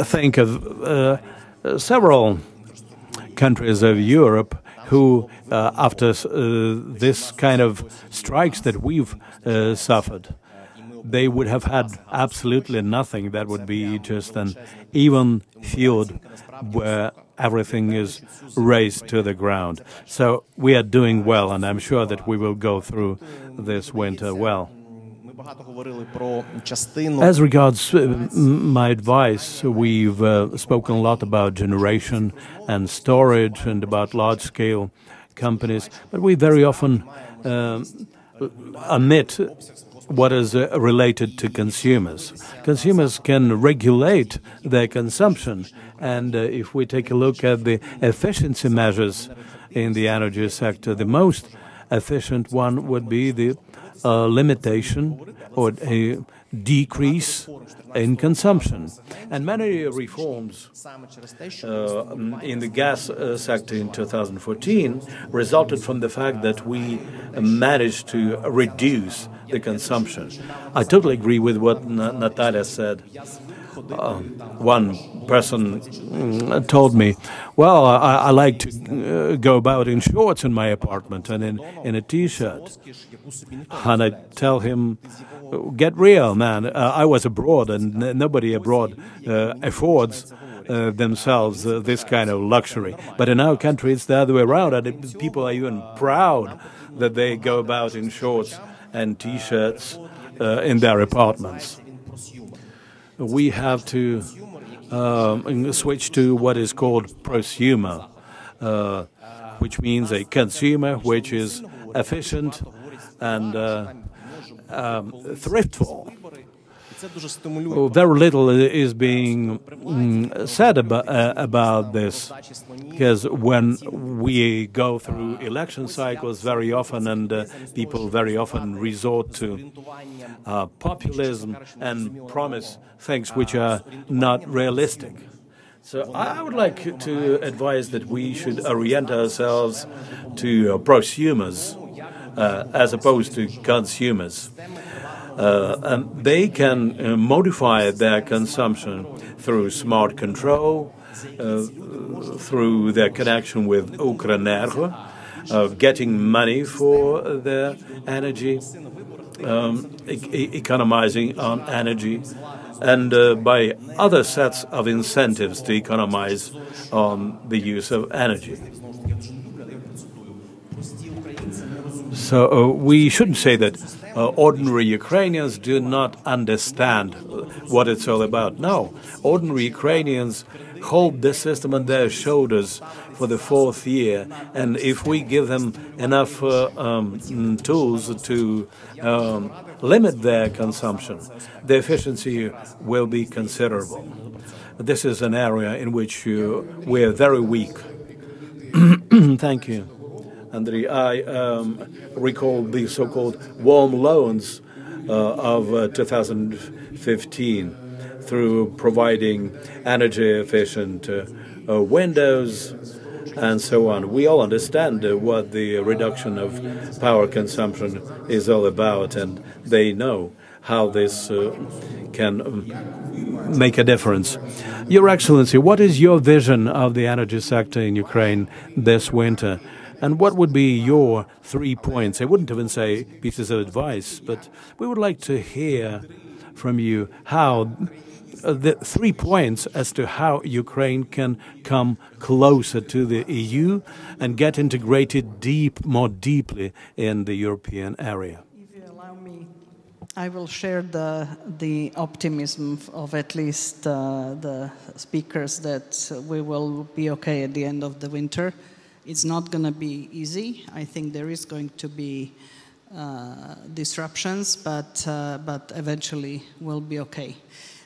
think of several countries of Europe who, after this kind of strikes that we've suffered, they would have had absolutely nothing. That would be just an even field where everything is razed to the ground. So we are doing well, and I'm sure that we will go through this winter well. As regards my advice, we've spoken a lot about generation and storage and about large-scale companies, but we very often omit what is related to consumers. Consumers can regulate their consumption, and if we take a look at the efficiency measures in the energy sector, the most efficient one would be the limitation or a decrease in consumption. And many reforms in the gas sector in 2014 resulted from the fact that we managed to reduce the consumption. I totally agree with what Natalia said. One person told me, well, I like to go about in shorts in my apartment and in a T-shirt. And I tell him, get real, man. I was abroad, and nobody abroad affords themselves this kind of luxury. But in our country, it's the other way around, and people are even proud that they go about in shorts and T-shirts in their apartments. We have to switch to what is called prosumer, which means a consumer which is efficient and thriftful. Very little is being said about this, because when we go through election cycles very often, and people very often resort to populism and promise things which are not realistic. So I would like to advise that we should orient ourselves to prosumers as opposed to consumers. And they can modify their consumption through smart control, through their connection with Ukrenergo, getting money for their energy, economizing on energy, and by other sets of incentives to economize on the use of energy. So we shouldn't say that ordinary Ukrainians do not understand what it's all about. No, ordinary Ukrainians hold this system on their shoulders for the 4th year, and if we give them enough tools to limit their consumption, the efficiency will be considerable. This is an area in which we are very weak. Thank you, Andriy. I recall the so-called warm loans of 2015 through providing energy-efficient windows and so on. We all understand what the reduction of power consumption is all about, and they know how this can make a difference. Your Excellency, what is your vision of the energy sector in Ukraine this winter? And what would be your 3 points? I wouldn't even say pieces of advice, but we would like to hear from you how the 3 points as to how Ukraine can come closer to the EU and get integrated more deeply in the European area. If you allow me, I will share the optimism of at least the speakers that we will be okay at the end of the winter. It's not going to be easy. I think there is going to be disruptions, but eventually we'll be okay.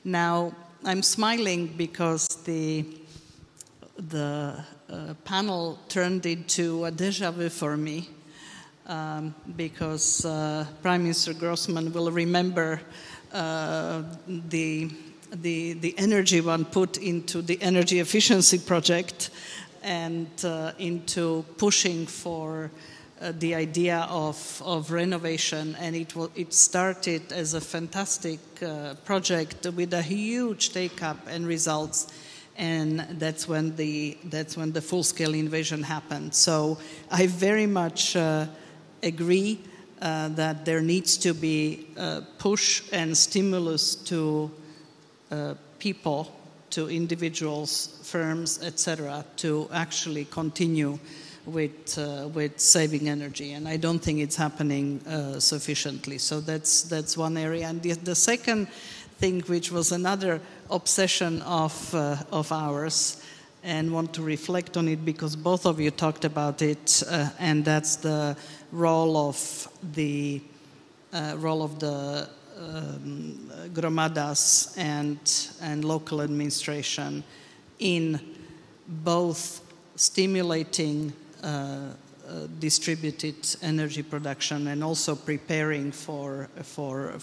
Now, I'm smiling because the panel turned into a déjà vu for me, because Prime Minister Grossman will remember the energy one put into the energy efficiency project and into pushing for the idea of renovation, and it started as a fantastic project with a huge take-up and results, and that's when the full-scale invasion happened. So I very much agree that there needs to be push and stimulus to people, to individuals, firms, etc., to actually continue with saving energy, and I don't think it's happening sufficiently. So that's one area. And the second thing, which was another obsession of ours, and want to reflect on it because both of you talked about it, and that's the role of the gromadas and local administration in both stimulating distributed energy production and also preparing for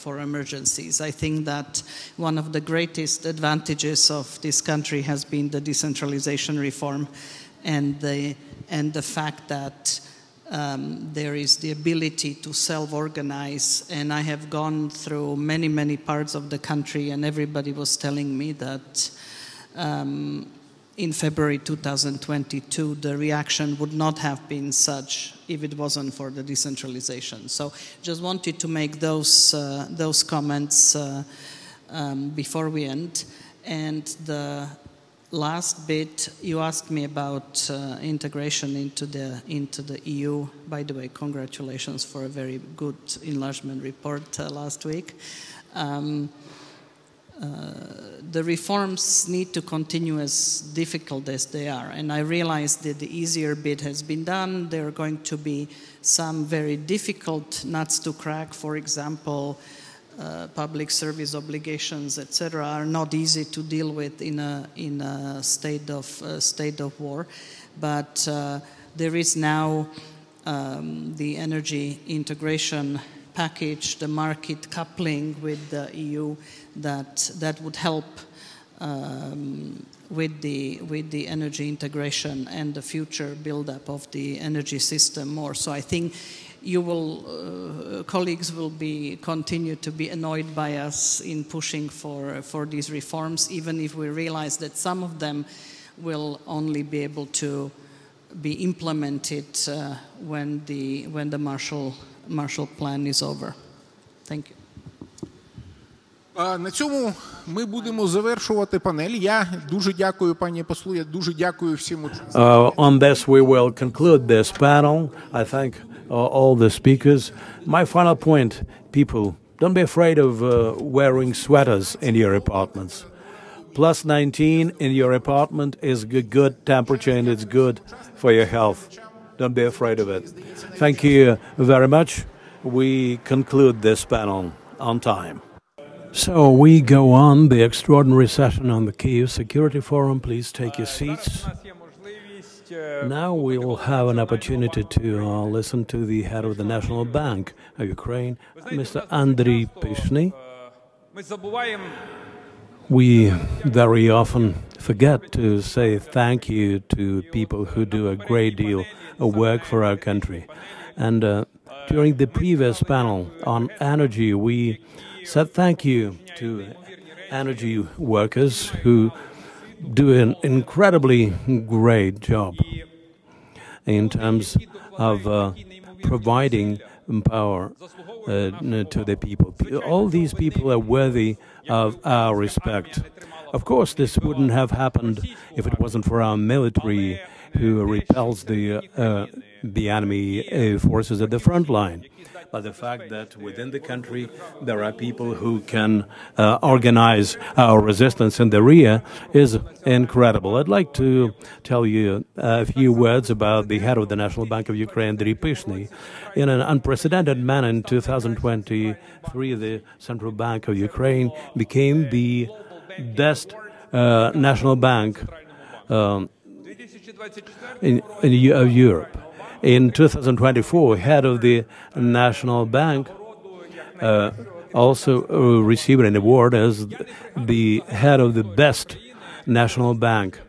emergencies. I think that one of the greatest advantages of this country has been the decentralization reform and the fact that there is the ability to self-organize. And I have gone through many parts of the country, and everybody was telling me that in February 2022, the reaction would not have been such if it wasn't for the decentralization. So just wanted to make those comments before we end. And the last bit, you asked me about integration into the EU. By the way, congratulations for a very good enlargement report last week. the reforms need to continue as difficult as they are. And I realize that the easier bit has been done. There are going to be some very difficult nuts to crack. For example, public service obligations, etc., are not easy to deal with in a state of war. But there is now the energy integration package, the market coupling with the EU that would help with the energy integration and the future build-up of the energy system more. So I think you will, colleagues will continue to be annoyed by us in pushing for these reforms, even if we realize that some of them will only be able to be implemented when the Marshall Plan is over. Thank you. На цьому ми будемо завершувати панель. Я дуже дякую, пані послу, я дуже дякую всім учасникам. On this we will conclude this panel. I thank all the speakers. My final point, people, don't be afraid of wearing sweaters in your apartments. Plus 19 in your apartment is good temperature and it's good for your health. Don't be afraid of it. Thank you very much. We conclude this panel on time. So we go on the extraordinary session on the Kyiv Security Forum. Please take your seats. Now we will have an opportunity to listen to the head of the National Bank of Ukraine, Mr. Andriy Pyshny. We very often forget to say thank you to people who do a great deal of work for our country. And during the previous panel on energy, we said thank you to energy workers who do an incredibly great job in terms of providing power to the people. All these people are worthy of our respect. Of course, this wouldn't have happened if it wasn't for our military who repels the enemy forces at the front line. But the fact that within the country there are people who can organize our resistance in the rear is incredible. I'd like to tell you a few words about the head of the National Bank of Ukraine, Andriy Pyshny. In an unprecedented manner in 2023, the Central Bank of Ukraine became the best national bank of Europe. In 2024, head of the National Bank also received an award as the head of the best national bank.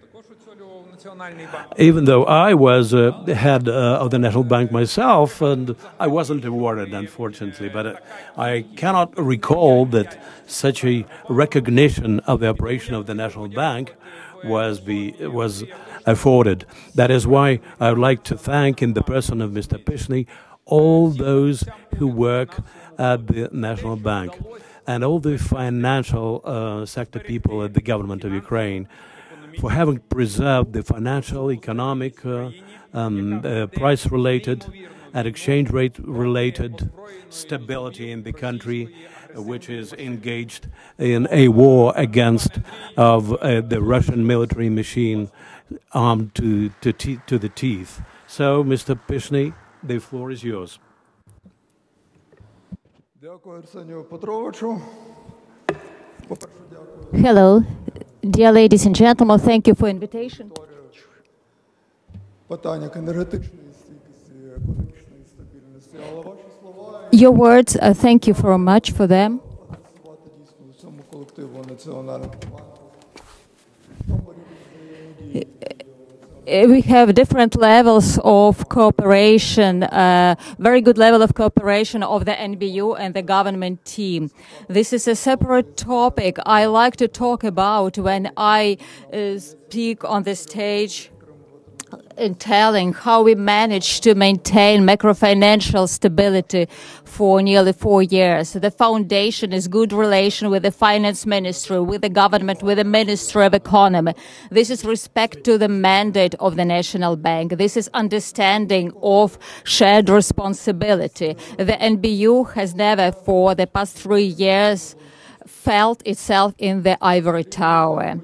Even though I was the head of the National Bank myself, and I wasn't awarded, unfortunately, but I cannot recall that such a recognition of the operation of the National Bank was afforded. That is why I would like to thank, in the person of Mr. Pyshny, all those who work at the National Bank and all the financial sector people at the government of Ukraine for having preserved the financial, economic, price-related and exchange rate-related stability in the country, which is engaged in a war against the Russian military machine armed to the teeth. So, Mr. Pyshny, the floor is yours. Hello, dear ladies and gentlemen, thank you for the invitation. Your words, thank you very much for them. We have different levels of cooperation, very good level of cooperation of the NBU and the government team. This is a separate topic I like to talk about when I speak on the stage in telling how we managed to maintain macrofinancial stability for nearly 4 years. The foundation is good relation with the finance ministry, with the government, with the Ministry of Economy. This is respect to the mandate of the National Bank. This is understanding of shared responsibility. The NBU has never, for the past 3 years, felt itself in the ivory tower.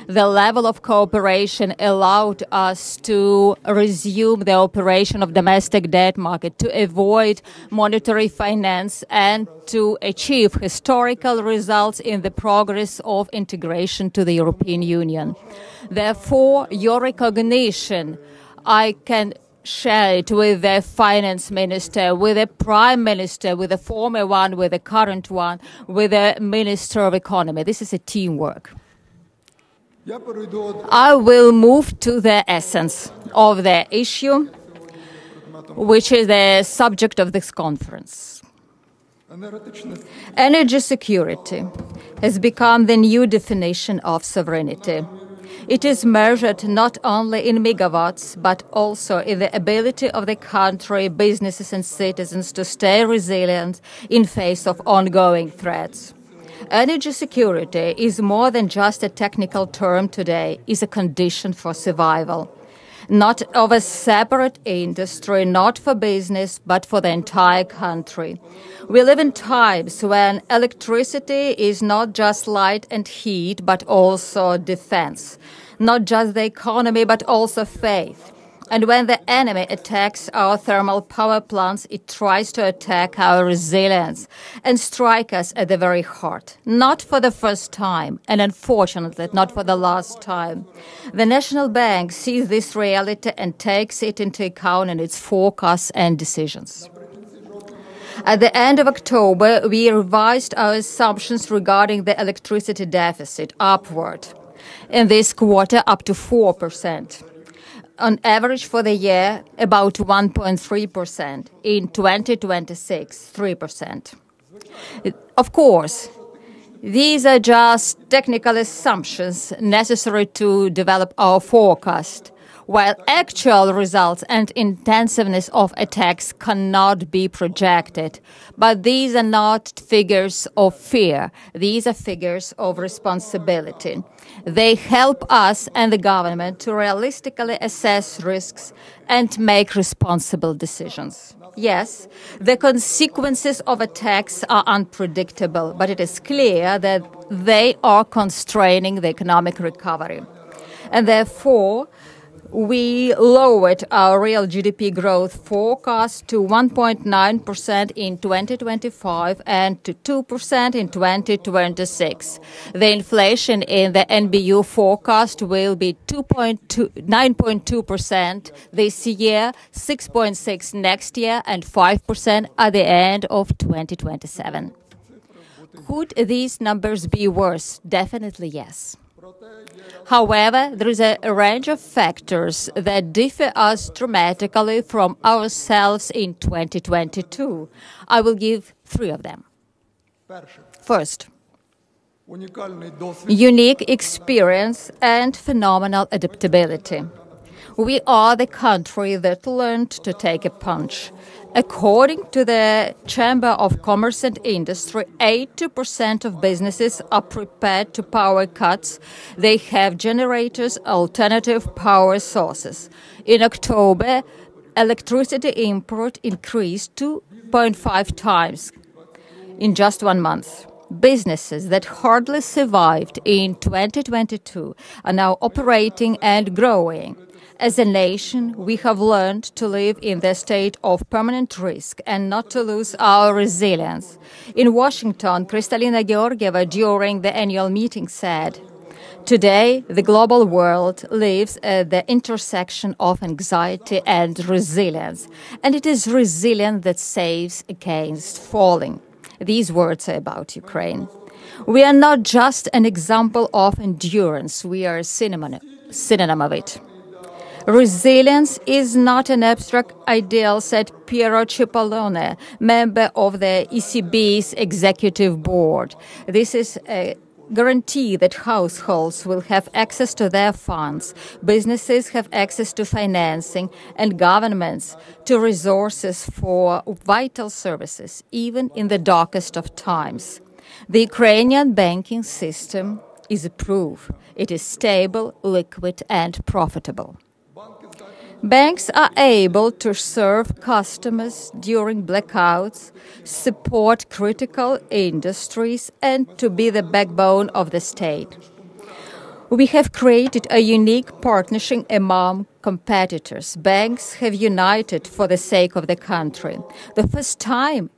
The level of cooperation allowed us to resume the operation of domestic debt market, to avoid monetary finance, and to achieve historical results in the progress of integration to the European Union. Therefore, your recognition, I can share it with the finance minister, with the prime minister, with the former one, with the current one, with the minister of economy. This is a teamwork. I will move to the essence of the issue, which is the subject of this conference. Energy security has become the new definition of sovereignty. It is measured not only in megawatts, but also in the ability of the country, businesses and citizens to stay resilient in face of ongoing threats. Energy security is more than just a technical term today, is a condition for survival. Not of a separate industry, not for business, but for the entire country. We live in times when electricity is not just light and heat, but also defense. Not just the economy, but also faith. And when the enemy attacks our thermal power plants, it tries to attack our resilience and strike us at the very heart. Not for the first time, and unfortunately not for the last time. The National Bank sees this reality and takes it into account in its forecasts and decisions. At the end of October, we revised our assumptions regarding the electricity deficit upward. In this quarter, up to 4%. On average for the year, about 1.3%. In 2026, 3%. Of course, these are just technical assumptions necessary to develop our forecast, while actual results and intensiveness of attacks cannot be projected. But these are not figures of fear. These are figures of responsibility. They help us and the government to realistically assess risks and make responsible decisions. Yes, the consequences of attacks are unpredictable, but it is clear that they are constraining the economic recovery. And therefore, we lowered our real GDP growth forecast to 1.9% in 2025 and to 2% in 2026. The inflation in the NBU forecast will be 9.2% this year, 6.6% next year, and 5% at the end of 2027. Could these numbers be worse? Definitely yes. However, there is a range of factors that differ us dramatically from ourselves in 2022. I will give 3 of them. First, unique experience and phenomenal adaptability. We are the country that learned to take a punch. According to the Chamber of Commerce and Industry, 80% of businesses are prepared to power cuts. They have generators, alternative power sources. In October, electricity import increased 2.5 times in just 1 month. Businesses that hardly survived in 2022 are now operating and growing. As a nation, we have learned to live in the state of permanent risk and not to lose our resilience. In Washington, Kristalina Georgieva during the annual meeting said, "Today, the global world lives at the intersection of anxiety and resilience, and it is resilience that saves against falling." These words are about Ukraine. We are not just an example of endurance, we are a synonym of it. Resilience is not an abstract ideal, said Piero Cipollone, member of the ECB's executive board. This is a guarantee that households will have access to their funds, businesses have access to financing, and governments to resources for vital services, even in the darkest of times. The Ukrainian banking system is a proof. It is stable, liquid, and profitable. Banks are able to serve customers during blackouts, support critical industries, and to be the backbone of the state. We have created a unique partnership among competitors. Banks have united for the sake of the country. The first time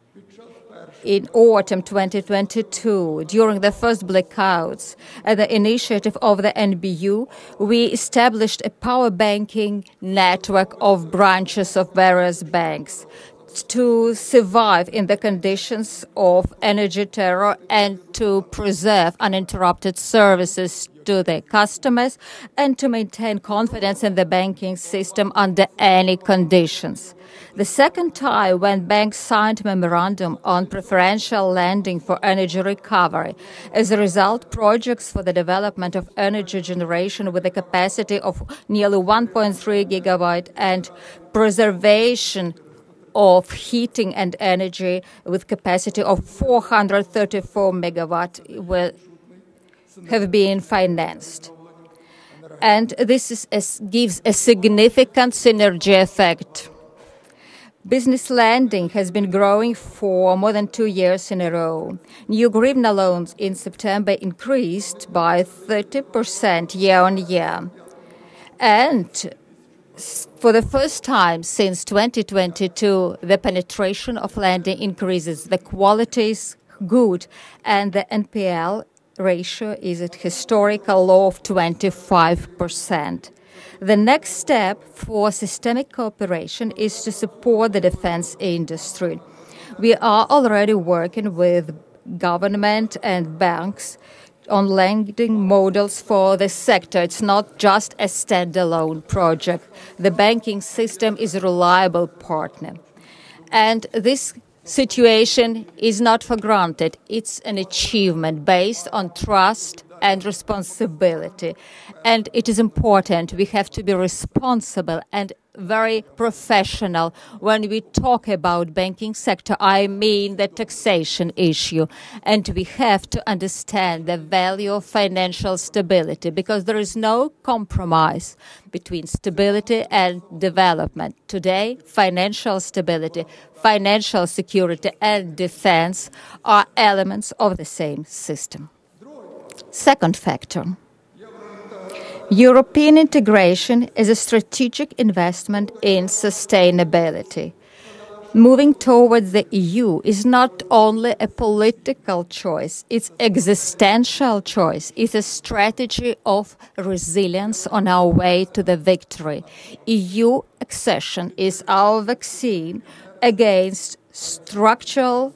in autumn 2022, during the first blackouts, at the initiative of the NBU, we established a power banking network of branches of various banks to survive in the conditions of energy terror and to preserve uninterrupted services to the customers and to maintain confidence in the banking system under any conditions. The second time when banks signed memorandum on preferential lending for energy recovery. As a result, projects for the development of energy generation with a capacity of nearly 1.3 gigawatt and preservation of heating and energy with capacity of 434 megawatt have been financed. And this gives a significant synergy effect. Business lending has been growing for more than 2 years in a row. New hryvnia loans in September increased by 30% year on year. And for the first time since 2022, the penetration of lending increases, the quality is good, and the NPL ratio is at historical low of 25%. The next step for systemic cooperation is to support the defense industry. We are already working with government and banks on lending models for the sector. It's not just a standalone project. The banking system is a reliable partner. And this situation is not for granted. It's an achievement based on trust and responsibility. And it is important. We have to be responsible and very professional. When we talk about banking sector, I mean the taxation issue. And we have to understand the value of financial stability, because there is no compromise between stability and development. Today, financial stability, financial security, and defense are elements of the same system. Second factor. European integration is a strategic investment in sustainability. Moving towards the EU is not only a political choice, it's existential choice. It's a strategy of resilience on our way to the victory. EU accession is our vaccine against structural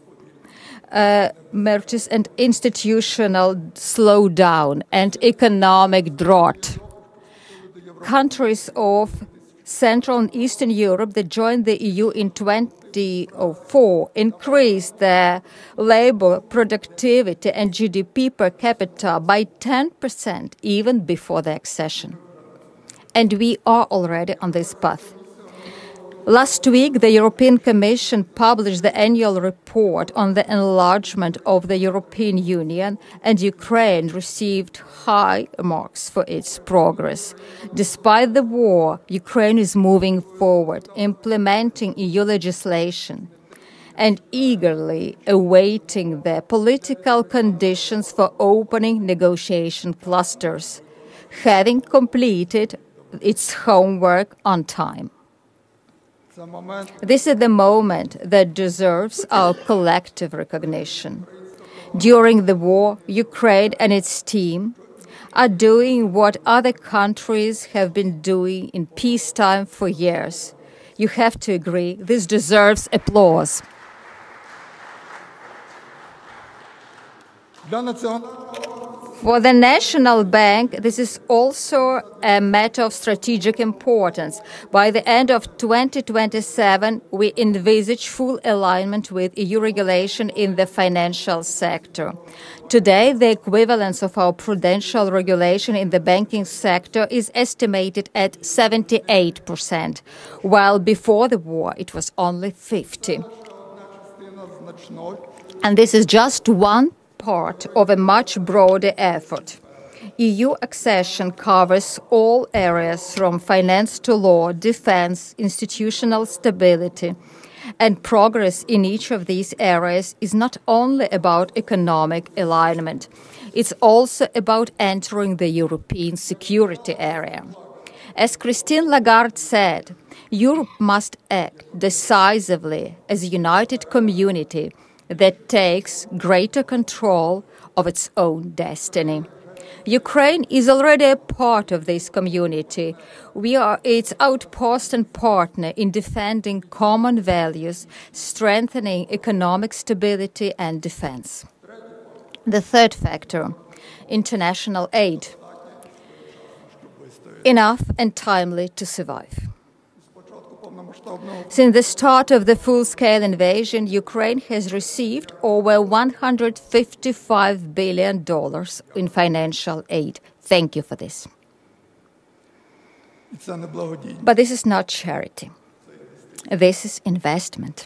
mergers and institutional slowdown and economic drought. Countries of Central and Eastern Europe that joined the EU in 2004 increased their labor productivity and GDP per capita by 10% even before the accession. And we are already on this path. Last week, the European Commission published the annual report on the enlargement of the European Union, and Ukraine received high marks for its progress. Despite the war, Ukraine is moving forward, implementing EU legislation, and eagerly awaiting the political conditions for opening negotiation clusters, having completed its homework on time. This is the moment that deserves our collective recognition. During the war, Ukraine and its team are doing what other countries have been doing in peacetime for years. You have to agree, this deserves applause. For the National Bank, this is also a matter of strategic importance. By the end of 2027, we envisage full alignment with EU regulation in the financial sector. Today, the equivalence of our prudential regulation in the banking sector is estimated at 78%, while before the war it was only 50%. And this is just one part of a much broader effort. EU accession covers all areas from finance to law, defense, institutional stability, and progress in each of these areas is not only about economic alignment, it's also about entering the European security area. As Christine Lagarde said, Europe must act decisively as a united community that takes greater control of its own destiny. Ukraine is already a part of this community. We are its outpost and partner in defending common values, strengthening economic stability and defense. The third factor, international aid. Enough and timely to survive. Since the start of the full-scale invasion, Ukraine has received over $155 billion in financial aid. Thank you for this. But this is not charity. This is investment.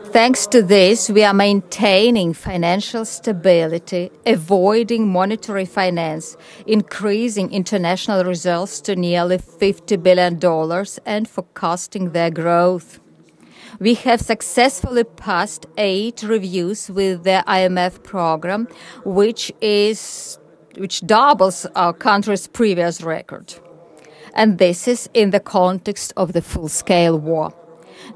Thanks to this, we are maintaining financial stability, avoiding monetary finance, increasing international reserves to nearly $50 billion and forecasting their growth. We have successfully passed 8 reviews with the IMF program, which doubles our country's previous record. And this is in the context of the full-scale war.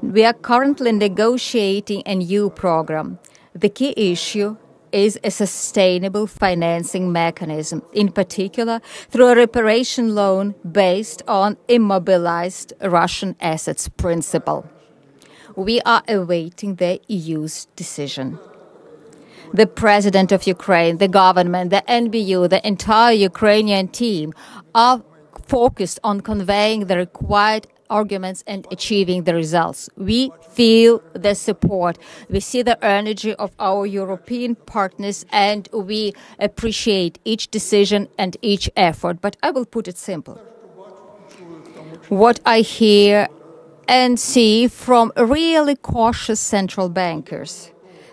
We are currently negotiating a new program. The key issue is a sustainable financing mechanism, in particular through a reparation loan based on immobilized Russian assets principle. We are awaiting the EU's decision. The President of Ukraine, the government, the NBU, the entire Ukrainian team are focused on conveying the required arguments and achieving the results. We feel the support. We see the energy of our European partners and we appreciate each decision and each effort. But I will put it simple. What I hear and see from really cautious central bankers,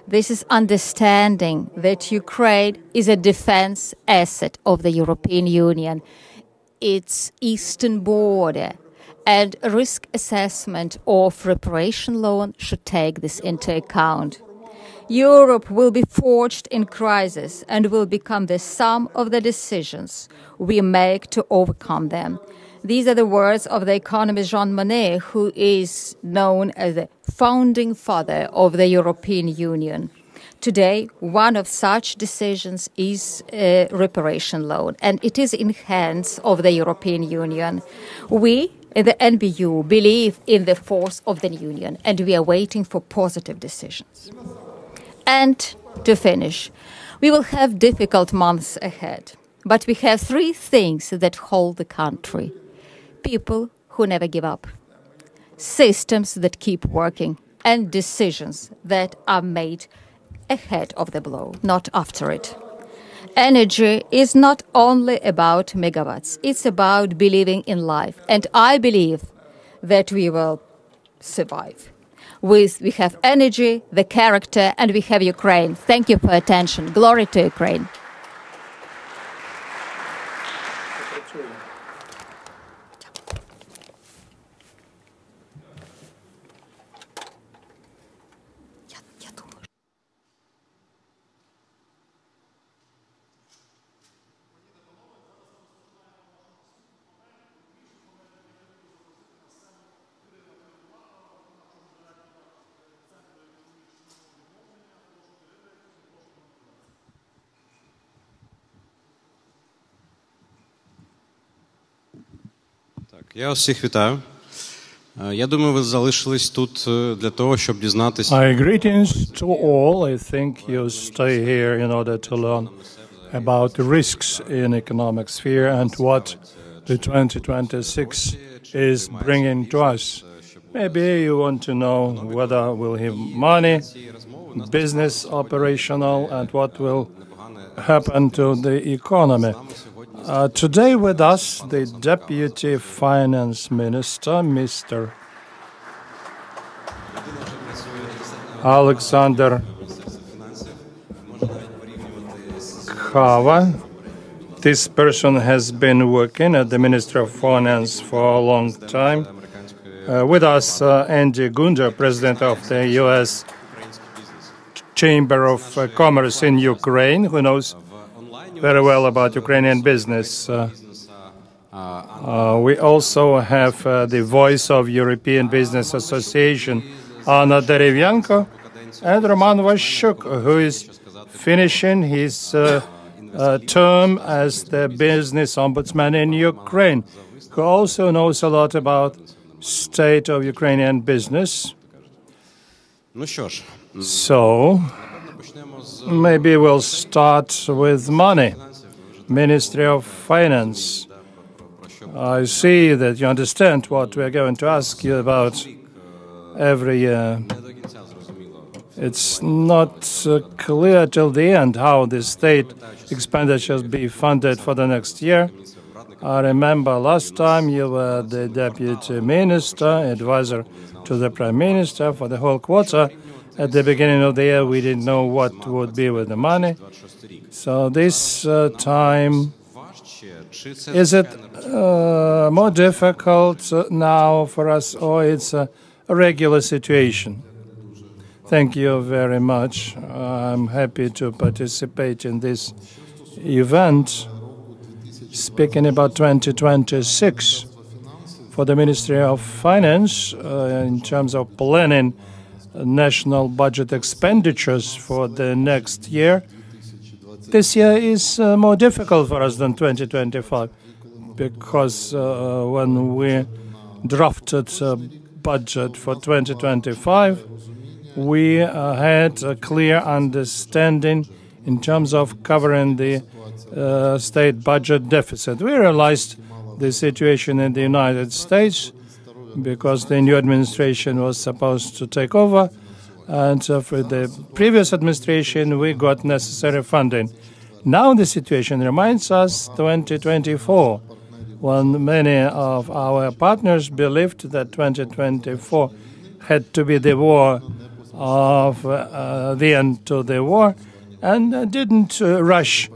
this is understanding that Ukraine is a defense asset of the European Union, its eastern border, and risk assessment of reparation loan should take this into account. Europe will be forged in crisis and will become the sum of the decisions we make to overcome them. These are the words of the economist Jean Monnet, who is known as the founding father of the European Union. Today, one of such decisions is a reparation loan, and it is in hands of the European Union. We in the NBU believe in the force of the Union, and we are waiting for positive decisions. And to finish, we will have difficult months ahead, but we have 3 things that hold the country. People who never give up, systems that keep working, and decisions that are made ahead of the blow, not after it. Energy is not only about megawatts, it's about believing in life. And I believe that we will survive. We have energy, the character, and we have Ukraine. Thank you for attention. Glory to Ukraine. Я вас всіх вітаю. Я думаю, ви залишились тут для того, щоб дізнатися. My greetings to all. I think you stay here in order to learn about the risks in economic sphere and what the 2026 is bringing to us. Maybe you want to know whether we'll have money, business operational, and what will happen to the economy. Today with us, the Deputy Finance Minister, Mr. Alexander Kava. This person has been working at the Ministry of Finance for a long time. With us, Andy Gunder, president of the U.S. Chamber of Commerce in Ukraine, who knows very well about Ukrainian business. We also have the voice of European Business Association, Anna Derevyanko, and Roman Vashchuk, who is finishing his term as the business ombudsman in Ukraine, who also knows a lot about state of Ukrainian business. So, maybe we'll start with money. Ministry of Finance. I see that you understand what we're going to ask you about every year. It's not clear till the end how the state expenditures be funded for the next year. I remember last time you were the deputy minister, advisor to the prime minister for the whole quarter. At the beginning of the year, we didn't know what would be with the money. So this time, is it more difficult now for us, or it's a regular situation? Thank you very much. I'm happy to participate in this event. Speaking about 2026, for the Ministry of Finance, in terms of planning national budget expenditures for the next year, this year is more difficult for us than 2025, because when we drafted a budget for 2025, we had a clear understanding in terms of covering the state budget deficit. We realized the situation in the United States because the new administration was supposed to take over, and for the previous administration we got necessary funding. Now the situation reminds us 2024, when many of our partners believed that 2024 had to be the war of the end to the war, and didn't rush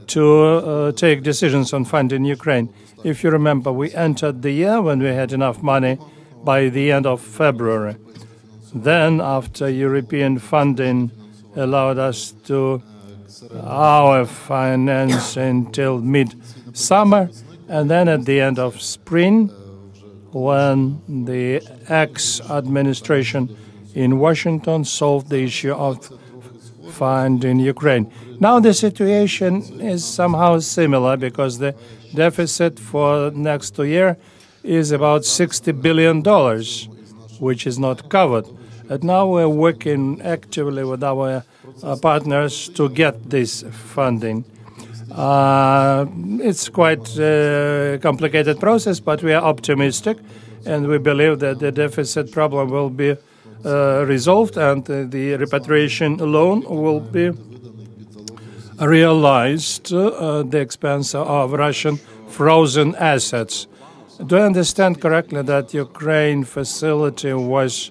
to take decisions on funding Ukraine. If you remember, we entered the year when we had enough money by the end of February. Then, after European funding allowed us to our finance until mid-summer, and then at the end of spring, when the ex-administration in Washington solved the issue of funding Ukraine. Now the situation is somehow similar, because the deficit for next 2 years is about $60 billion, which is not covered. And now we're working actively with our partners to get this funding. It's quite a complicated process, but we are optimistic, and we believe that the deficit problem will be resolved, and the repatriation loan will be realized at the expense of Russian frozen assets. Do I understand correctly that Ukraine facility was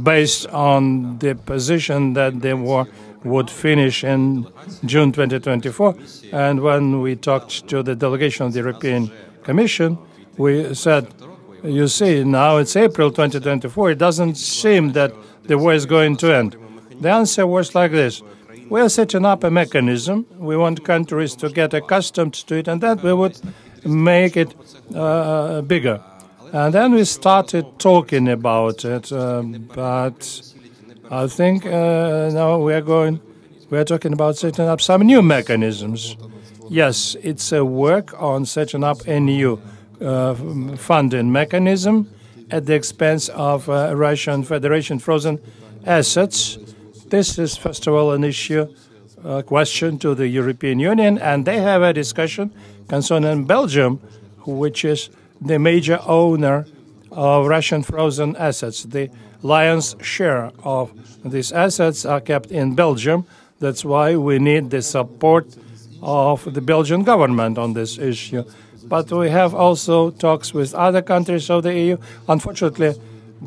based on the position that the war would finish in June 2024? And when we talked to the delegation of the European Commission, we said, you see, now it's April 2024, it doesn't seem that the war is going to end. The answer was like this: we are setting up a mechanism, we want countries to get accustomed to it, and that we would make it bigger. And then we started talking about it, but I think now we are talking about setting up some new mechanisms. Yes, it's a work on setting up a new funding mechanism at the expense of Russian Federation frozen assets. This is, first of all, an issue, question to the European Union, and they have a discussion concerning Belgium, which is the major owner of Russian frozen assets. The lion's share of these assets are kept in Belgium. That's why we need the support of the Belgian government on this issue. But we have also talks with other countries of the EU. Unfortunately,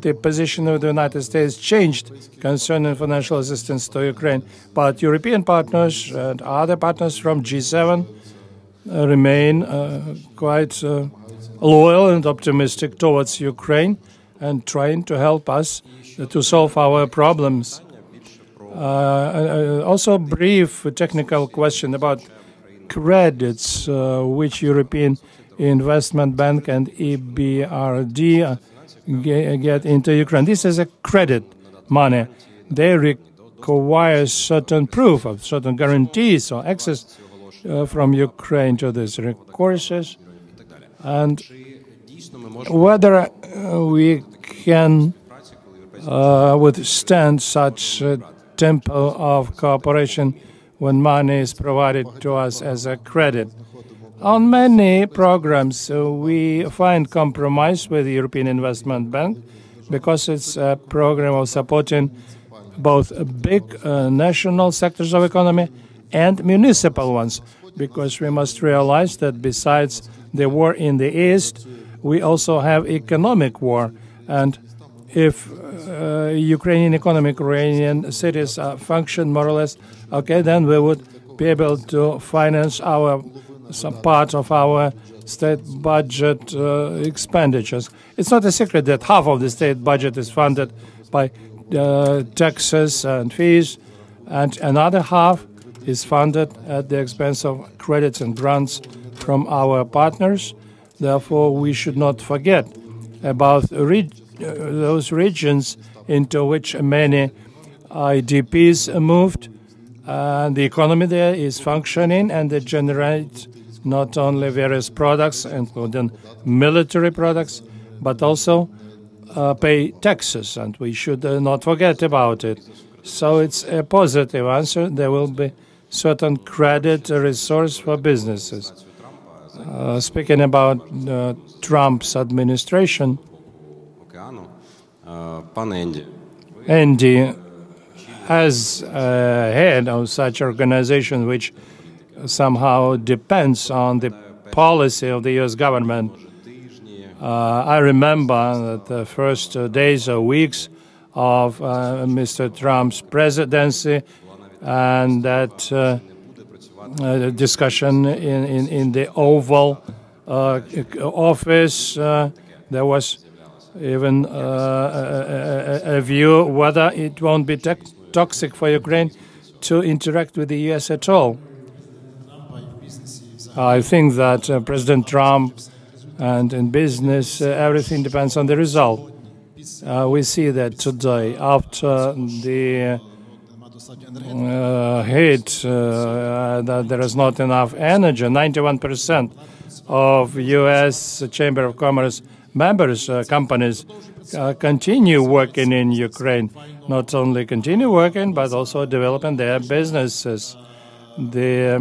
the position of the United States changed concerning financial assistance to Ukraine. But European partners and other partners from G7 remain quite loyal and optimistic towards Ukraine and trying to help us to solve our problems. Also, a brief technical question about credits which European Investment Bank and EBRD get into Ukraine. This is a credit money. They require certain proof of certain guarantees or access from Ukraine to these recourses, and whether we can withstand such a tempo of cooperation when money is provided to us as a credit. On many programs, we find compromise with the European Investment Bank because it's a program of supporting both big national sectors of economy and municipal ones, because we must realize that besides the war in the East, we also have economic war. And if Ukrainian economy, Ukrainian cities function more or less okay, then we would be able to finance some part of our state budget expenditures. It's not a secret that half of the state budget is funded by taxes and fees, and another half is funded at the expense of credits and grants from our partners. Therefore, we should not forget about those regions into which many IDPs moved. The economy there is functioning, and it generates not only various products, including military products, but also pay taxes, and we should not forget about it. So it's a positive answer. There will be certain credit resource for businesses. Speaking about Trump's administration, Andy, as a head of such organization which somehow depends on the policy of the U.S. government, I remember that the first days or weeks of Mr. Trump's presidency and that discussion in the Oval Office, there was even a view whether it won't be toxic for Ukraine to interact with the U.S. at all. I think that President Trump and in business, everything depends on the result. We see that today, after the hit that there is not enough energy, 91% of U.S. Chamber of Commerce members, companies, continue working in Ukraine. Not only continue working, but also developing their businesses. The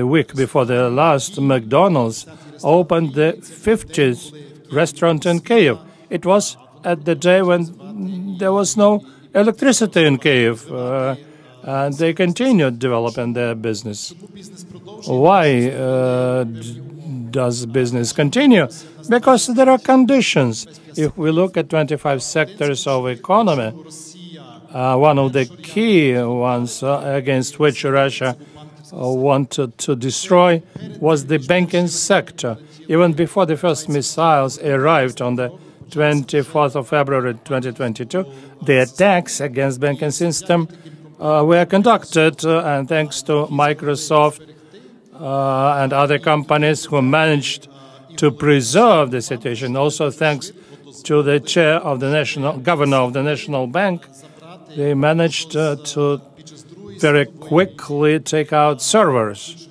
week before the last, McDonald's opened the 50th restaurant in Kyiv. It was at the day when there was no electricity in Kyiv, and they continued developing their business. Why does business continue? Because there are conditions. If we look at 25 sectors of economy, one of the key ones against which Russia wanted to destroy was the banking sector. Even before the first missiles arrived on the 24th of February 2022, the attacks against the banking system were conducted, and thanks to Microsoft and other companies who managed to preserve the situation. Also, thanks to the chair of the governor of the National Bank, they managed to very quickly take out servers.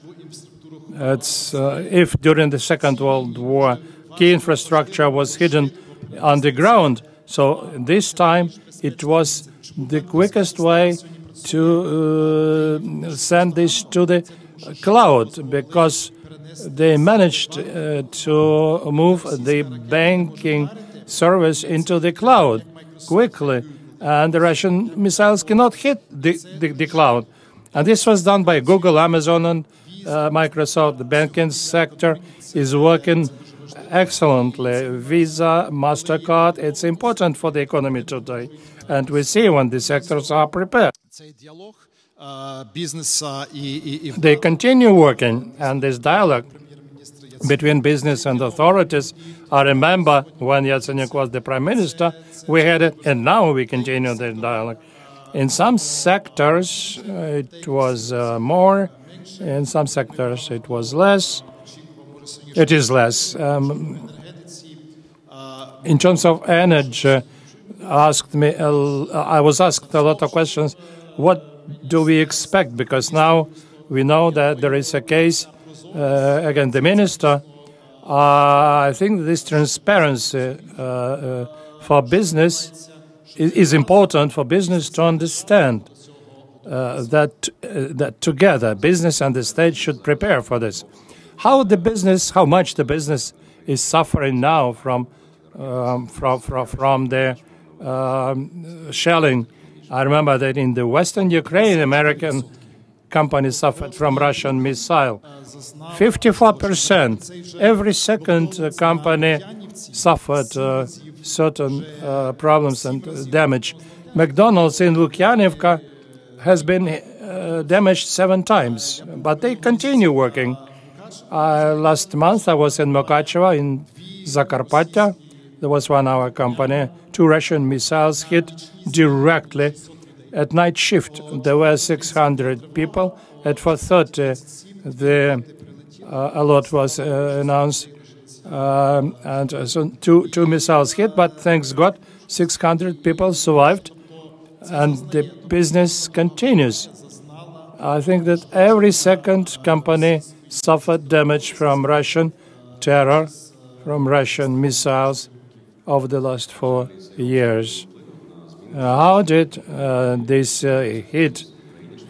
If during the Second World War, key infrastructure was hidden underground, so this time it was the quickest way to send this to the cloud, because they managed to move the banking service into the cloud quickly, and the Russian missiles cannot hit the cloud. And this was done by Google, Amazon, and Microsoft. The banking sector is working excellently. Visa, MasterCard, it's important for the economy today. And we see when the sectors are prepared. They continue working, and this dialogue between business and authorities, I remember when Yatsenyuk was the prime minister, we had it, and now we continue the dialogue. In some sectors, it was more. In some sectors, it was less. It is less. In terms of energy, I was asked a lot of questions. What do we expect? Because now we know that there is a case against the minister. I think this transparency for business is important for business to understand that together business and the state should prepare for this. How much the business is suffering now from the shelling. I remember that in the Western Ukraine, American companies suffered from Russian missile. 54%. Every second company suffered certain problems and damage. McDonald's in Lukyanivka has been damaged 7 times, but they continue working. Last month I was in Mukachevo in Zakarpattia. There was one of our company. 2 Russian missiles hit directly at night shift. There were 600 people. At 4:30, the alert was announced, and so two missiles hit. But thanks God, 600 people survived, and the business continues. I think that every second company suffered damage from Russian terror, from Russian missiles over the last 4 years. How did this hit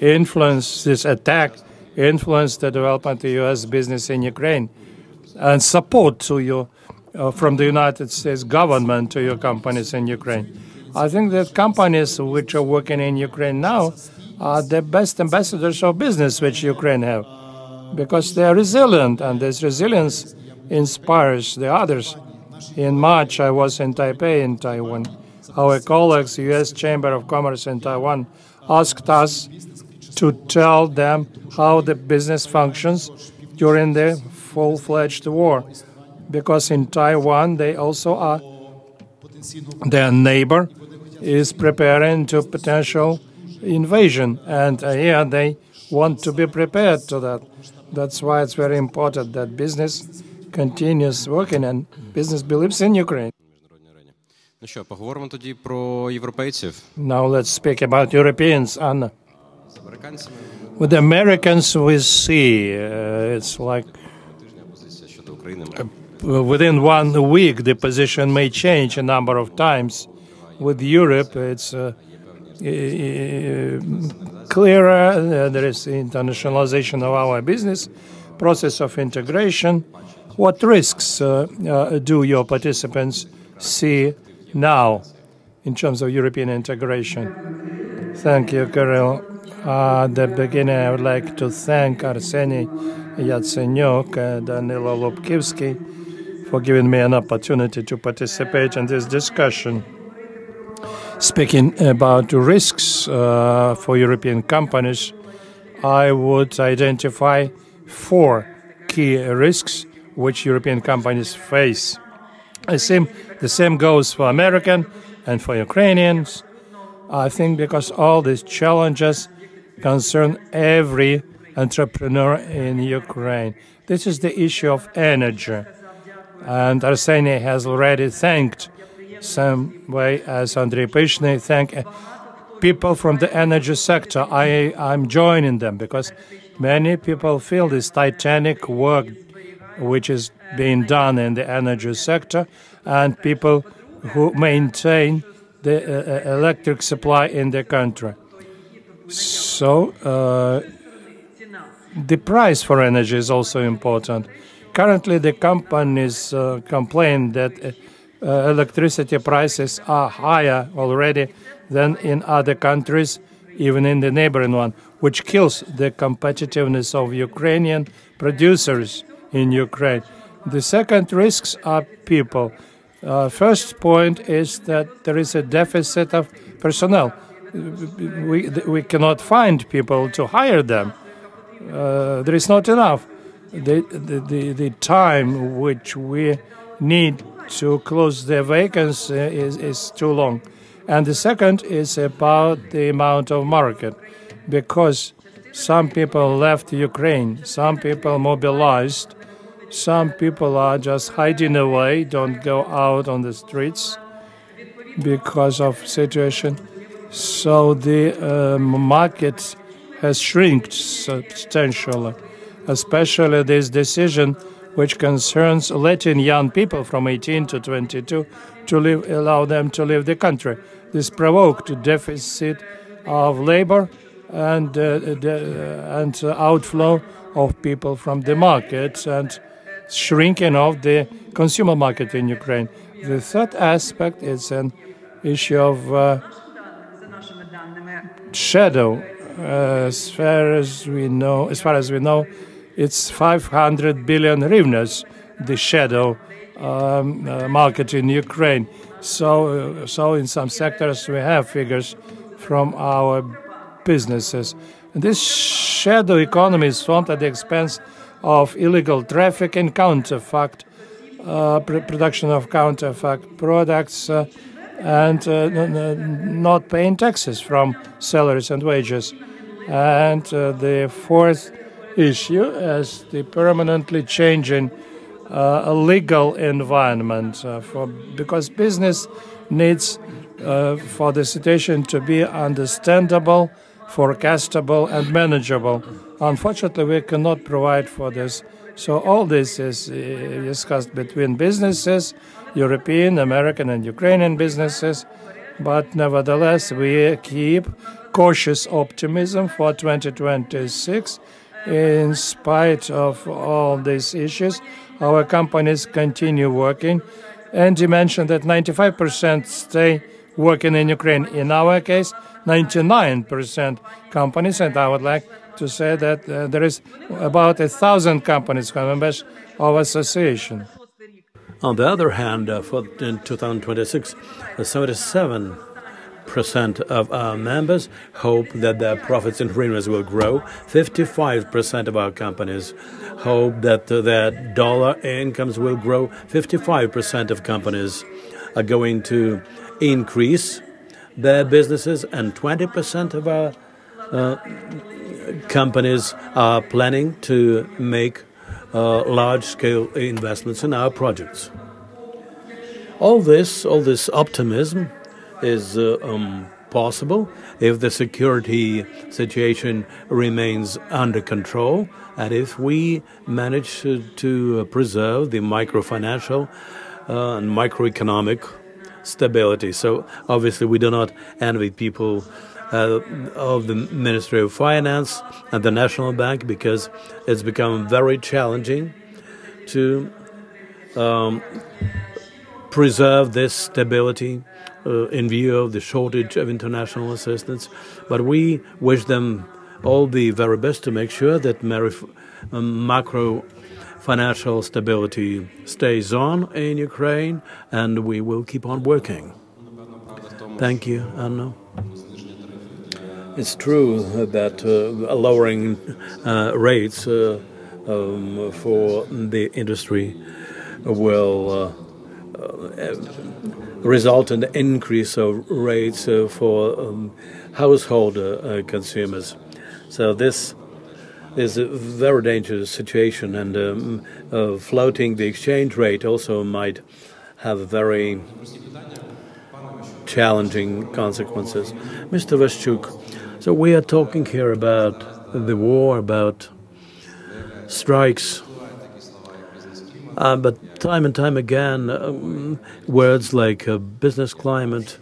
influence, this attack, influence the development of U.S. business in Ukraine and support to you from the United States government to your companies in Ukraine? I think that companies which are working in Ukraine now are the best ambassadors of business which Ukraine have, because they are resilient, and this resilience inspires the others. In March, I was in Taipei, in Taiwan. Our colleagues, U.S. Chamber of Commerce in Taiwan, asked us to tell them how the business functions during the full-fledged war, because in Taiwan, they also are, their neighbor is preparing to potential invasion, and here they want to be prepared to that. That's why it's very important that business continues working and business believes in Ukraine. Ну що, поговоримо тоді про європейців. Now let's speak about Europeans, Anna. With the Americans we see, it's like within 1 week the position may change a number of times. With Europe, it's clearer. There is internationalization of our business, process of integration. What risks do your participants see now in terms of European integration? Thank you, Kirill. At the beginning, I would like to thank Arseny Yatsenyuk and Danilo Lubkivsky for giving me an opportunity to participate in this discussion. Speaking about risks for European companies, I would identify 4 key risks which European companies face. The same goes for American and for Ukrainians. I think because all these challenges concern every entrepreneur in Ukraine. This is the issue of energy. And Arseny has already thanked some way, as Andrei Pyshny thank people from the energy sector. I'm joining them because many people feel this titanic work which is being done in the energy sector, and people who maintain the electric supply in the country. So the price for energy is also important. Currently, the companies complain that electricity prices are higher already than in other countries, even in the neighboring one, which kills the competitiveness of Ukrainian producers in Ukraine. The second risks are people. First point is that there is a deficit of personnel. We cannot find people to hire them. There is not enough. The time which we need to close the vacancy is too long. And the second is about the amount of market, because some people left Ukraine, some people mobilized, some people are just hiding away, don't go out on the streets because of situation. So the market has shrinked substantially, especially this decision which concerns letting young people from 18 to 22 to allow them to leave the country. This provoked a deficit of labor and outflow of people from the market and shrinking of the consumer market in Ukraine. The third aspect is an issue of shadow. As far as we know, it's 500 billion hryvnias, the shadow market in Ukraine. So in some sectors we have figures from our businesses. And this shadow economy is formed at the expense of illegal traffic and counterfeit production of counterfeit products and not paying taxes from salaries and wages. And the fourth issue is the permanently changing legal environment because business needs for the situation to be understandable, forecastable, and manageable. Unfortunately, we cannot provide for this. So all this is discussed between businesses, European, American, and Ukrainian businesses. But nevertheless, we keep cautious optimism for 2026. In spite of all these issues, our companies continue working. Andy mentioned that 95% stay working in Ukraine. In our case, 99% companies, and I would like to say that there is about 1,000 companies who are members of association. On the other hand, in 2026, 77% of our members hope that their profits in hryvnias will grow. 55% of our companies hope that their dollar incomes will grow. 55% of companies are going to increase their businesses, and 20% of our companies are planning to make large-scale investments in our projects. All this optimism is possible if the security situation remains under control and if we manage to preserve the microfinancial and microeconomic stability. So obviously we do not envy people of the Ministry of Finance and the National Bank, because it's become very challenging to preserve this stability in view of the shortage of international assistance. But we wish them all the very best to make sure that macro financial stability stays on in Ukraine, and we will keep on working. Thank you, Anna. It's true that lowering rates for the industry will result in the increase of rates for household consumers. So this is a very dangerous situation, and floating the exchange rate also might have very challenging consequences. Mr. Vaschuk, so we are talking here about the war, about strikes, but time and time again, words like business climate,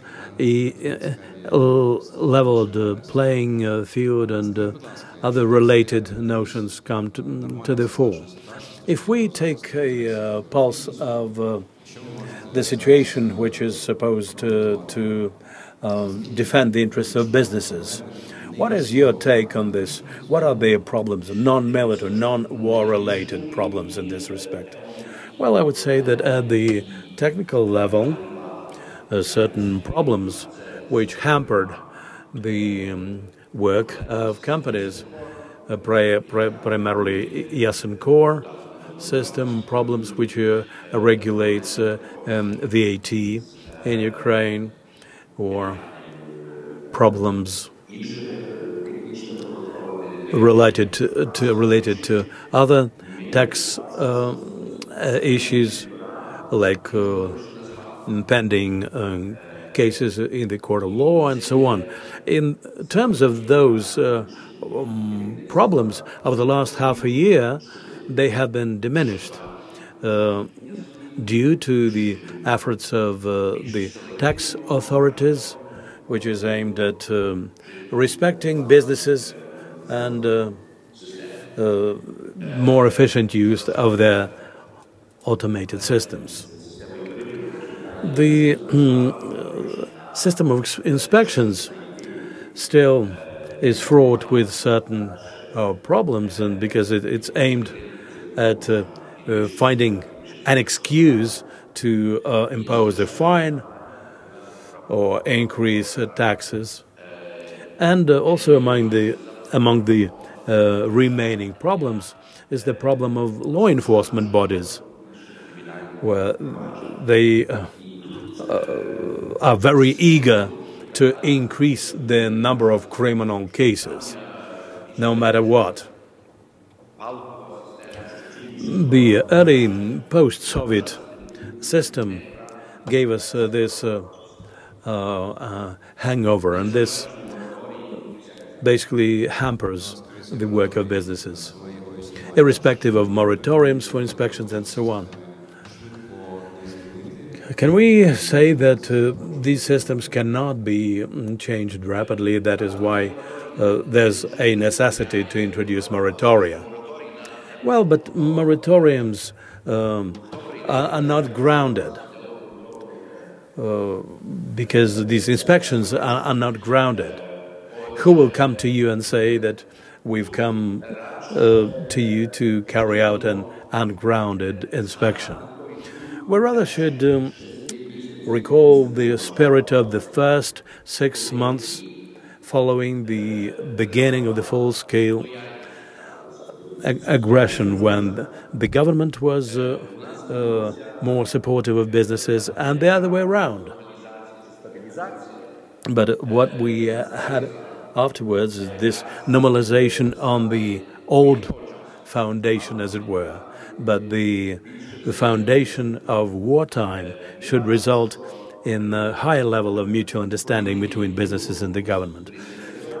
leveled playing field, and other related notions come to the fore. If we take a pulse of the situation which is supposed to defend the interests of businesses, what is your take on this? What are the problems, non-military, non-war-related problems in this respect? Well, I would say that at the technical level, certain problems which hampered the work of companies, primarily yes and core system problems which regulates VAT in Ukraine, or problems related to other tax issues, like pending cases in the court of law and so on. In terms of those problems over the last half a year, they have been diminished due to the efforts of the tax authorities, which is aimed at respecting businesses and more efficient use of their automated systems. The system of inspections still is fraught with certain problems, and because it's aimed at finding an excuse to impose a fine or increase taxes. And also among the remaining problems is the problem of law enforcement bodies, where they are very eager to increase the number of criminal cases, no matter what. The early post-Soviet system gave us this hangover, and this basically hampers the work of businesses, irrespective of moratoriums for inspections and so on. Can we say that these systems cannot be changed rapidly? That is why there's a necessity to introduce moratoria. Well, but moratoriums are not grounded, because these inspections are not grounded. Who will come to you and say that we've come to you to carry out an ungrounded inspection? We rather should recall the spirit of the first 6 months following the beginning of the full-scale aggression, when the government was more supportive of businesses, and the other way around. But what we had afterwards is this normalization on the old foundation, as it were. But the foundation of wartime should result in a higher level of mutual understanding between businesses and the government.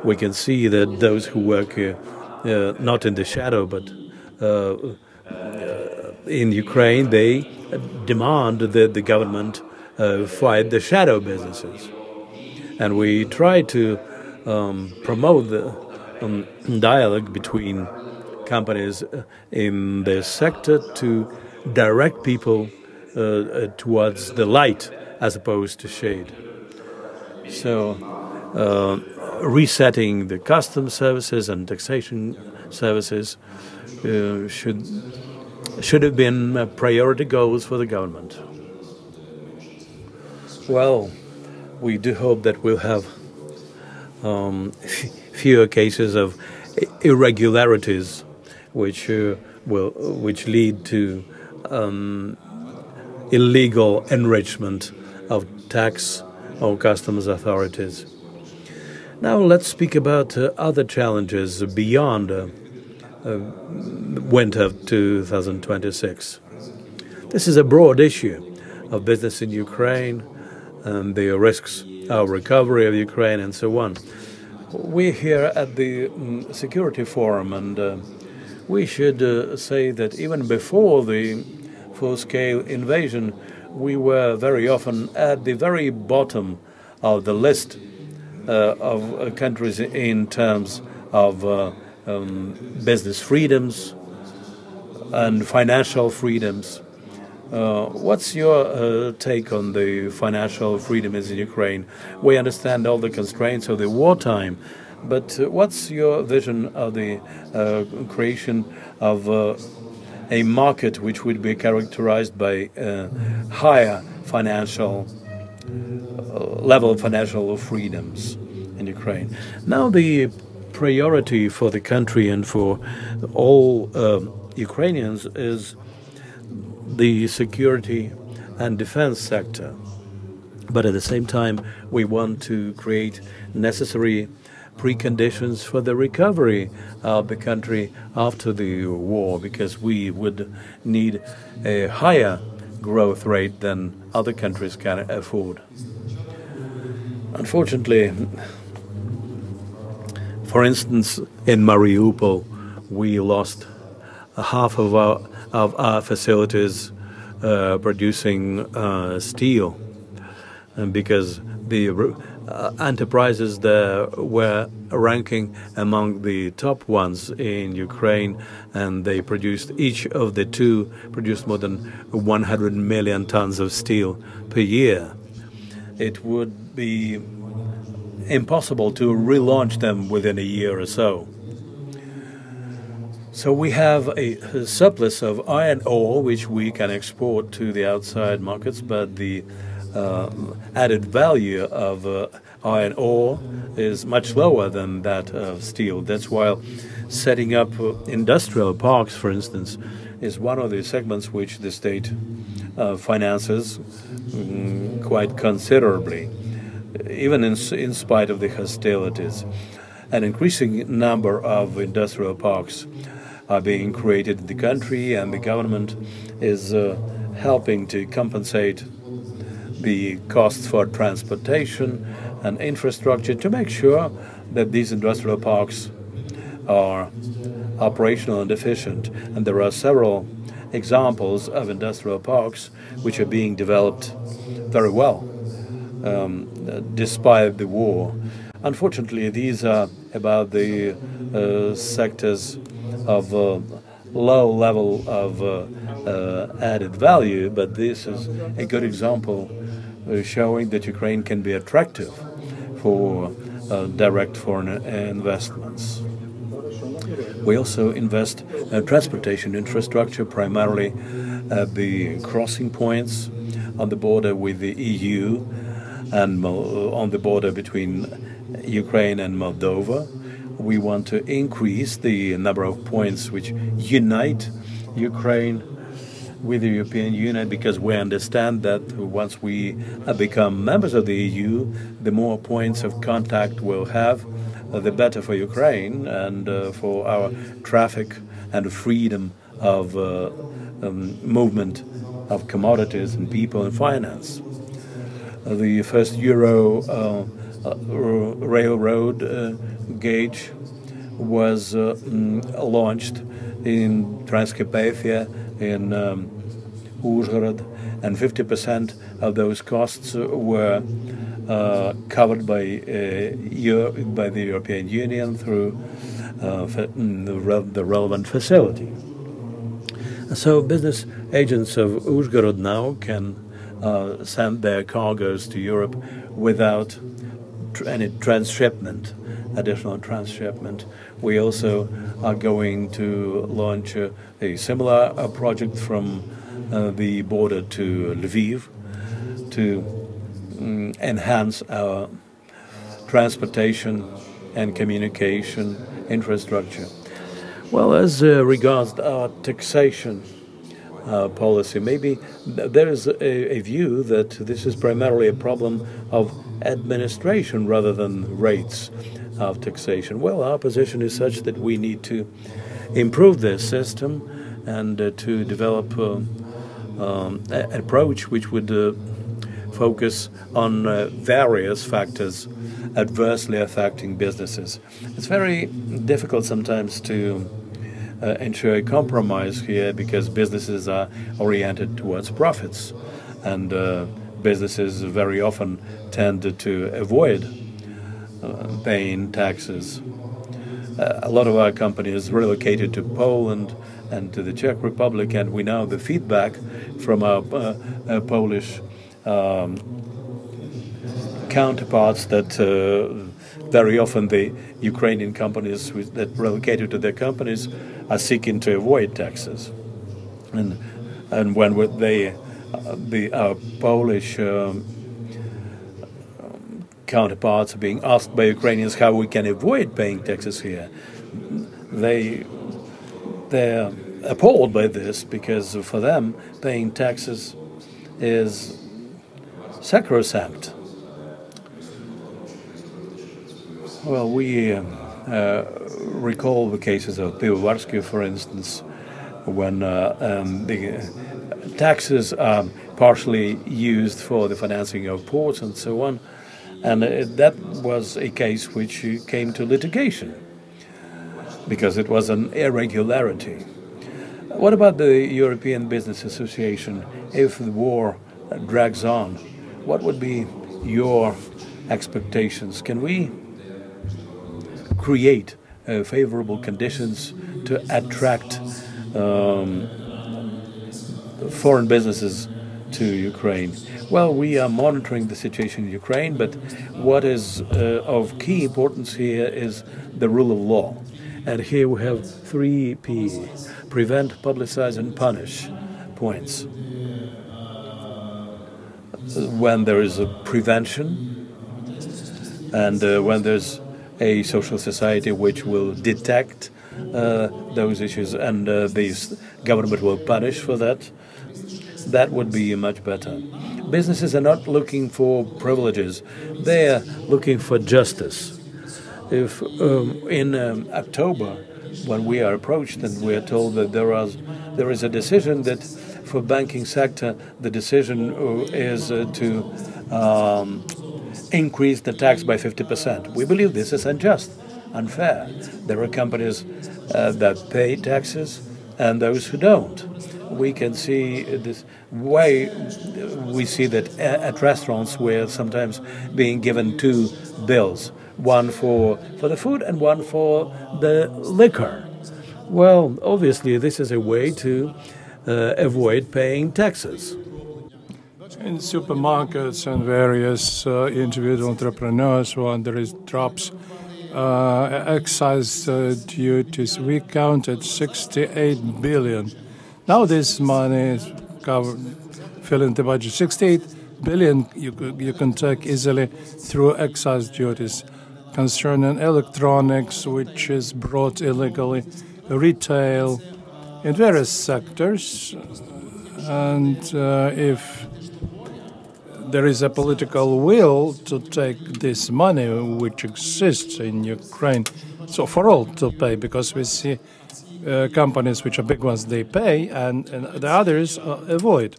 We can see that those who work not in the shadow, but in Ukraine, they demand that the government fight the shadow businesses. And we try to promote the dialogue between companies in this sector to direct people towards the light as opposed to shade. So resetting the customs services and taxation services should have been priority goals for the government. Well, we do hope that we'll have fewer cases of irregularities which lead to illegal enrichment of tax or customs authorities. Now let's speak about other challenges beyond winter of 2026. This is a broad issue of business in Ukraine and the risks of recovery of Ukraine and so on. We're here at the Security Forum, and we should say that even before the full-scale invasion, we were very often at the very bottom of the list of countries in terms of business freedoms and financial freedoms. What's your take on the financial freedoms in Ukraine? We understand all the constraints of the wartime, but what's your vision of the creation of a market which would be characterized by higher financial level of financial freedoms in Ukraine. Now the priority for the country and for all Ukrainians is the security and defense sector. But at the same time, we want to create necessary preconditions for the recovery of the country after the war, because we would need a higher growth rate than other countries can afford. Unfortunately, for instance, in Mariupol, we lost half of our facilities producing steel, and because the enterprises there were ranking among the top ones in Ukraine, and they produced, each of the two produced more than 100 million tons of steel per year. It would be impossible to relaunch them within a year or so. So we have a surplus of iron ore, which we can export to the outside markets, but the added value of iron ore is much lower than that of steel. That's why setting up industrial parks, for instance, is one of the segments which the state finances quite considerably, even in spite of the hostilities. An increasing number of industrial parks are being created in the country, and the government is helping to compensate the costs for transportation and infrastructure to make sure that these industrial parks are operational and efficient. And there are several examples of industrial parks which are being developed very well despite the war. Unfortunately, these are about the sectors of low level of added value, but this is a good example showing that Ukraine can be attractive for direct foreign investments. We also invest in transportation infrastructure, primarily at the crossing points on the border with the EU and on the border between Ukraine and Moldova. We want to increase the number of points which unite Ukraine with the European Union, because we understand that once we become members of the EU, the more points of contact we'll have, the better for Ukraine and for our traffic and freedom of movement of commodities and people and finance. The first Euro railroad gauge was launched in Transcarpathia in Uzhhorod, and 50% of those costs were covered by the European Union through the relevant facility. So business agents of Uzhhorod now can send their cargoes to Europe without any transshipment, additional transshipment. We also are going to launch a similar project from the border to Lviv to enhance our transportation and communication infrastructure. Well, as regards our taxation policy, maybe there is a view that this is primarily a problem of administration rather than rates of taxation. Well, our position is such that we need to improve this system and to develop an approach which would focus on various factors adversely affecting businesses. It's very difficult sometimes to ensure a compromise here, because businesses are oriented towards profits, and businesses very often tend to avoid paying taxes. A lot of our companies relocated to Poland and to the Czech Republic, and we know the feedback from our Polish counterparts that very often the Ukrainian companies that relocated to their companies are seeking to avoid taxes. and when our Polish counterparts are being asked by Ukrainians how we can avoid paying taxes here, they're appalled by this, because for them paying taxes is sacrosanct. Well, we recall the cases of Pivovarsky, for instance, when the taxes are partially used for the financing of ports and so on, and that was a case which came to litigation because it was an irregularity. What about the European Business Association? If the war drags on, what would be your expectations? Can we create favorable conditions to attract foreign businesses to Ukraine? Well, we are monitoring the situation in Ukraine, but what is of key importance here is the rule of law. And here we have 3 P: prevent, publicize, and punish points. When there is a prevention, and when there's a social society which will detect those issues, and the government will punish for that, that would be much better. Businesses are not looking for privileges, they are looking for justice. If in October, when we are approached and we are told that there is a decision that for banking sector, the decision is to increase the tax by 50%. We believe this is unjust, unfair. There are companies that pay taxes and those who don't. We can see this way. We see that at restaurants we're sometimes being given 2 bills, one for the food and one for the liquor. Well, obviously this is a way to avoid paying taxes. In supermarkets and various individual entrepreneurs, when there is drops excise duties, we counted 68 billion. Now this money is filling the budget. 68 billion you can take easily through excise duties concerning electronics, which is brought illegally, retail, in various sectors. And if there is a political will to take this money, which exists in Ukraine, so for all to pay, because we see companies which are big ones, they pay, and the others avoid.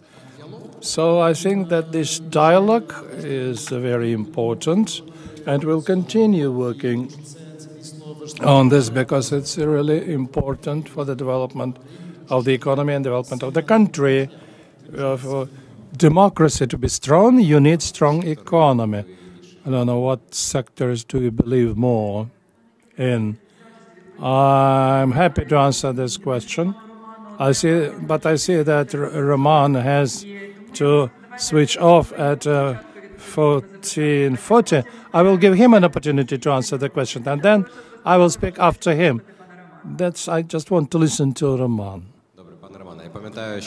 So I think that this dialogue is very important, and we'll continue working on this because it's really important for the development of the economy and development of the country. For democracy to be strong, you need strong economy. I don't know what sectors do you believe more in. I'm happy to answer this question. I see that Roman has to switch off at 14:40. I will give him an opportunity to answer the question, and then I will speak after him. I just want to listen to Roman.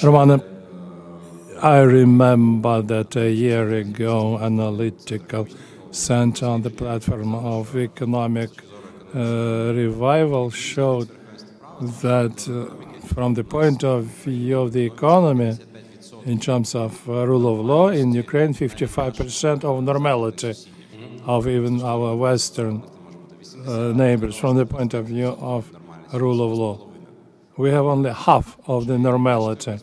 Roman, I remember that a year ago, Analytical Center on the platform of economic revival showed that from the point of view of the economy, in terms of rule of law, in Ukraine, 55% of normality of even our Western neighbors from the point of view of rule of law. We have only half of the normality.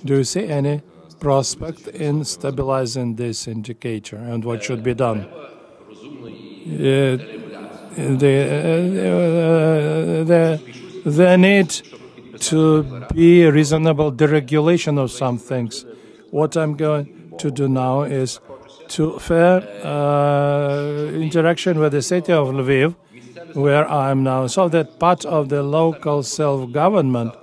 Do you see any prospect in stabilizing this indicator, and what should be done? There need to be reasonable deregulation of some things. What I'm going to do now is to fair interaction with the city of Lviv, where I'm now, so that part of the local self-government,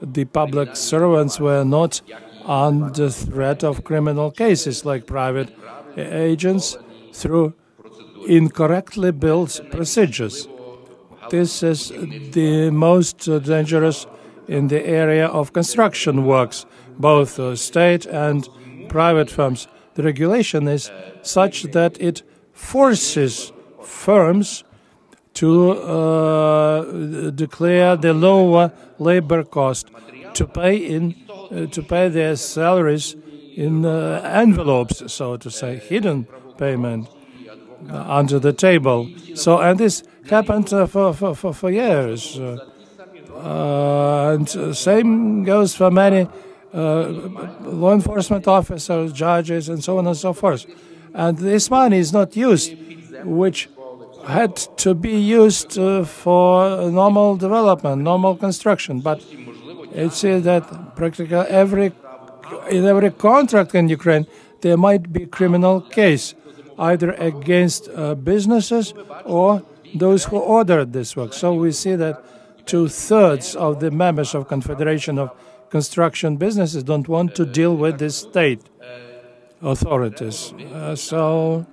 the public servants were not under threat of criminal cases like private agents through incorrectly built procedures. This is the most dangerous in the area of construction works, both state and private firms. The regulation is such that it forces firms to declare the lower labor cost, to pay their salaries in envelopes, so to say, hidden payment under the table. So, and this happened for years. And same goes for many law enforcement officers, judges, and so on and so forth. And this money is not used, which had to be used for normal development, normal construction. But it says that practically in every contract in Ukraine, there might be a criminal case, either against businesses or those who ordered this work. So we see that 2/3 of the members of Confederation of Construction Businesses don't want to deal with the state authorities. So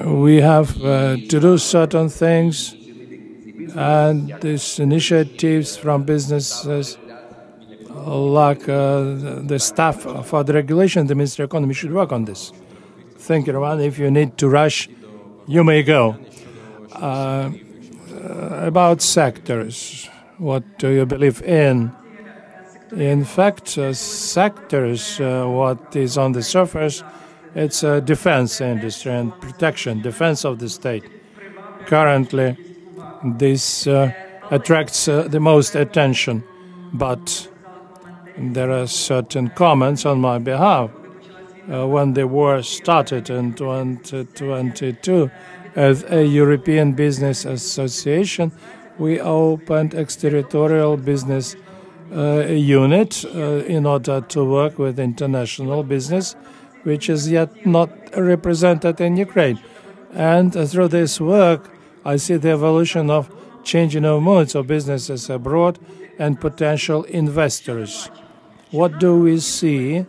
we have to do certain things, and these initiatives from businesses, like the staff for the regulation, the Ministry of Economy should work on this. Thank you, Roman. If you need to rush, you may go. About sectors, what do you believe in? In fact, sectors, what is on the surface, it's a defense industry and protection, defense of the state. Currently, this attracts the most attention, but there are certain comments on my behalf. When the war started in 2022, as a European Business Association, we opened exterritorial business unit in order to work with international business, which is yet not represented in Ukraine. And through this work, I see the evolution of changing of modes of businesses abroad and potential investors. What do we see?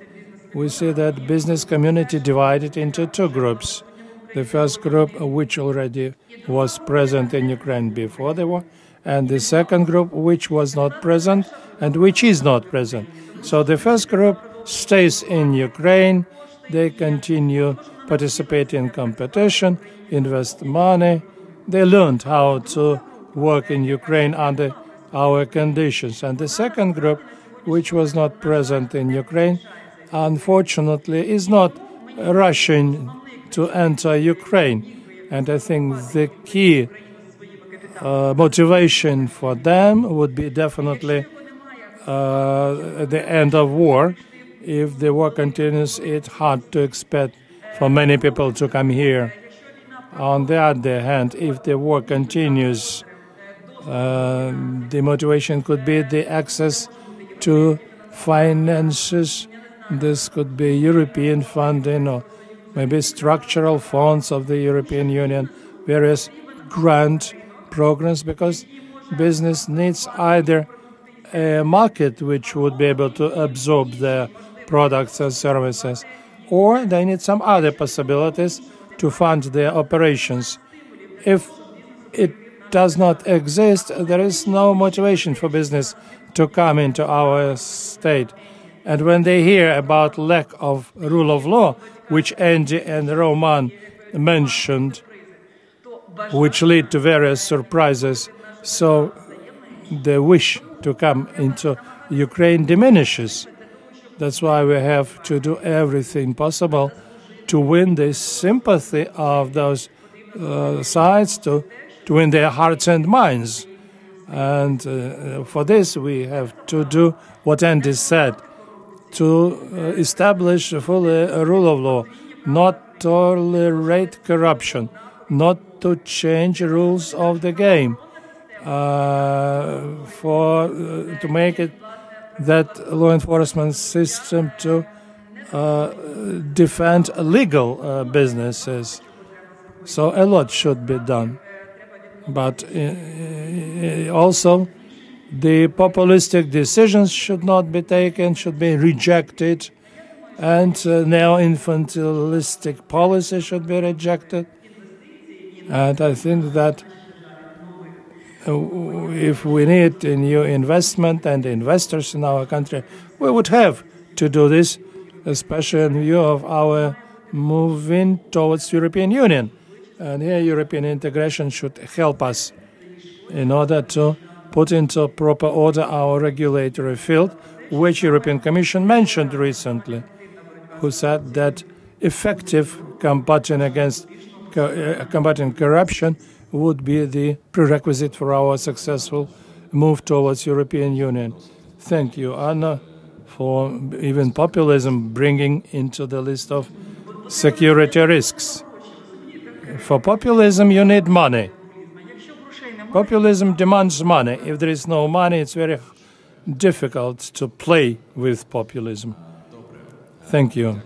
We see that business community divided into two groups. The first group, which already was present in Ukraine before the war, and the second group, which was not present and which is not present. So the first group stays in Ukraine. They continue participating in competition, invest money. They learned how to work in Ukraine under our conditions. And the second group, which was not present in Ukraine, unfortunately, is not rushing to enter Ukraine. And I think the key motivation for them would be definitely the end of war. If the war continues, it's hard to expect for many people to come here. On the other hand, if the war continues, the motivation could be the access to finances. This could be European funding or maybe structural funds of the European Union, various grant programs, because business needs either a market which would be able to absorb their products and services, or they need some other possibilities to fund their operations. If it does not exist, there is no motivation for business to come into our state. And when they hear about lack of rule of law, which Andy and Roman mentioned, which lead to various surprises, so the wish to come into Ukraine diminishes. That's why we have to do everything possible to win the sympathy of those sides, to win their hearts and minds. And for this, we have to do what Andy said, to establish a full rule of law, not tolerate corruption, not to change rules of the game, to make it that law enforcement system to defend legal businesses. So a lot should be done. But also, the populistic decisions should not be taken, should be rejected, and neo-infantilistic policy should be rejected. And I think that if we need a new investment and investors in our country, we would have to do this, especially in view of our moving towards European Union. And here European integration should help us in order to put into proper order our regulatory field, which European Commission mentioned recently, who said that effective combating corruption would be the prerequisite for our successful move towards European Union. Thank you, Anna, for even populism bringing into the list of security risks. For populism, you need money. Populism demands money. If there is no money, it's very difficult to play with populism. Thank you.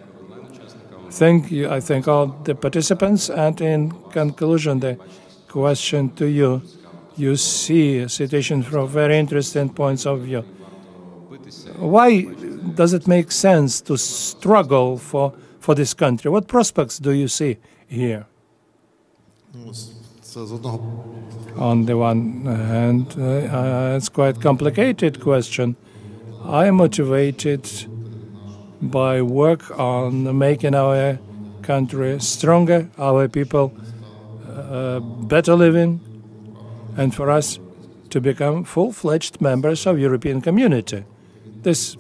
Thank you. I thank all the participants. And in conclusion, the question to you. You see a situation from very interesting points of view. Why does it make sense to struggle for this country? What prospects do you see here? On the one hand, it's quite a complicated question. I am motivated by work on making our country stronger, our people better living, and for us to become full-fledged members of European community. This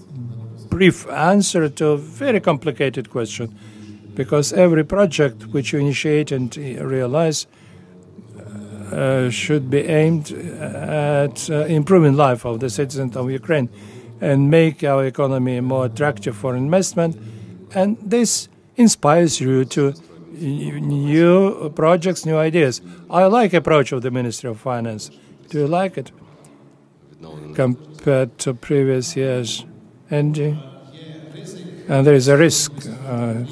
brief answer to a very complicated question, because every project which you initiate and realize should be aimed at improving life of the citizens of Ukraine and make our economy more attractive for investment. And this inspires you to new projects, new ideas. I like approach of the Ministry of Finance. Do you like it? Compared to previous years. And there is a risk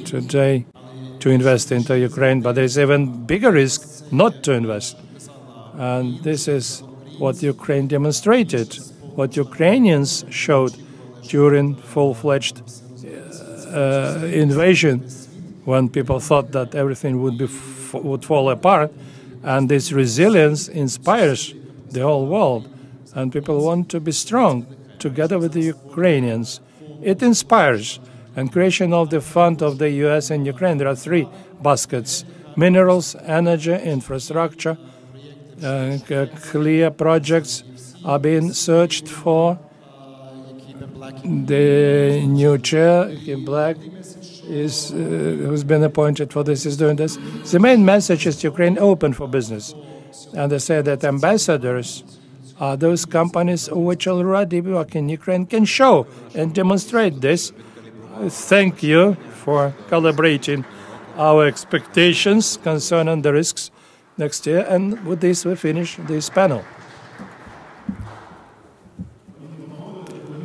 today to invest into Ukraine, but there is even bigger risk not to invest. And this is what Ukraine demonstrated, what Ukrainians showed during full-fledged invasion, when people thought that everything would fall apart. And this resilience inspires the whole world. And people want to be strong together with the Ukrainians. It inspires. And creation of the fund of the US and Ukraine, there are three baskets: minerals, energy, infrastructure. Clear projects are being searched for. The new chair, Kim Black, who's been appointed for this, is doing this. The main message is Ukraine open for business. And they say that ambassadors are those companies which already work in Ukraine, can show and demonstrate this. Thank you for calibrating our expectations concerning the risks next year. And with this, we finish this panel.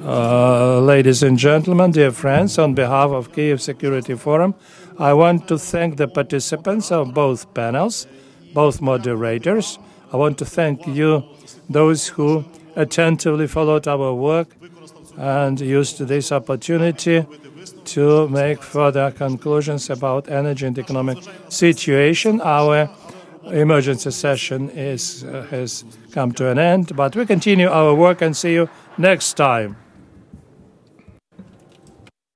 Ladies and gentlemen, dear friends, on behalf of Kyiv Security Forum, I want to thank the participants of both panels, both moderators. I want to thank you, those who attentively followed our work and used this opportunity to make further conclusions about energy and economic situation. Our emergency session has come to an end, but we continue our work and see you next time.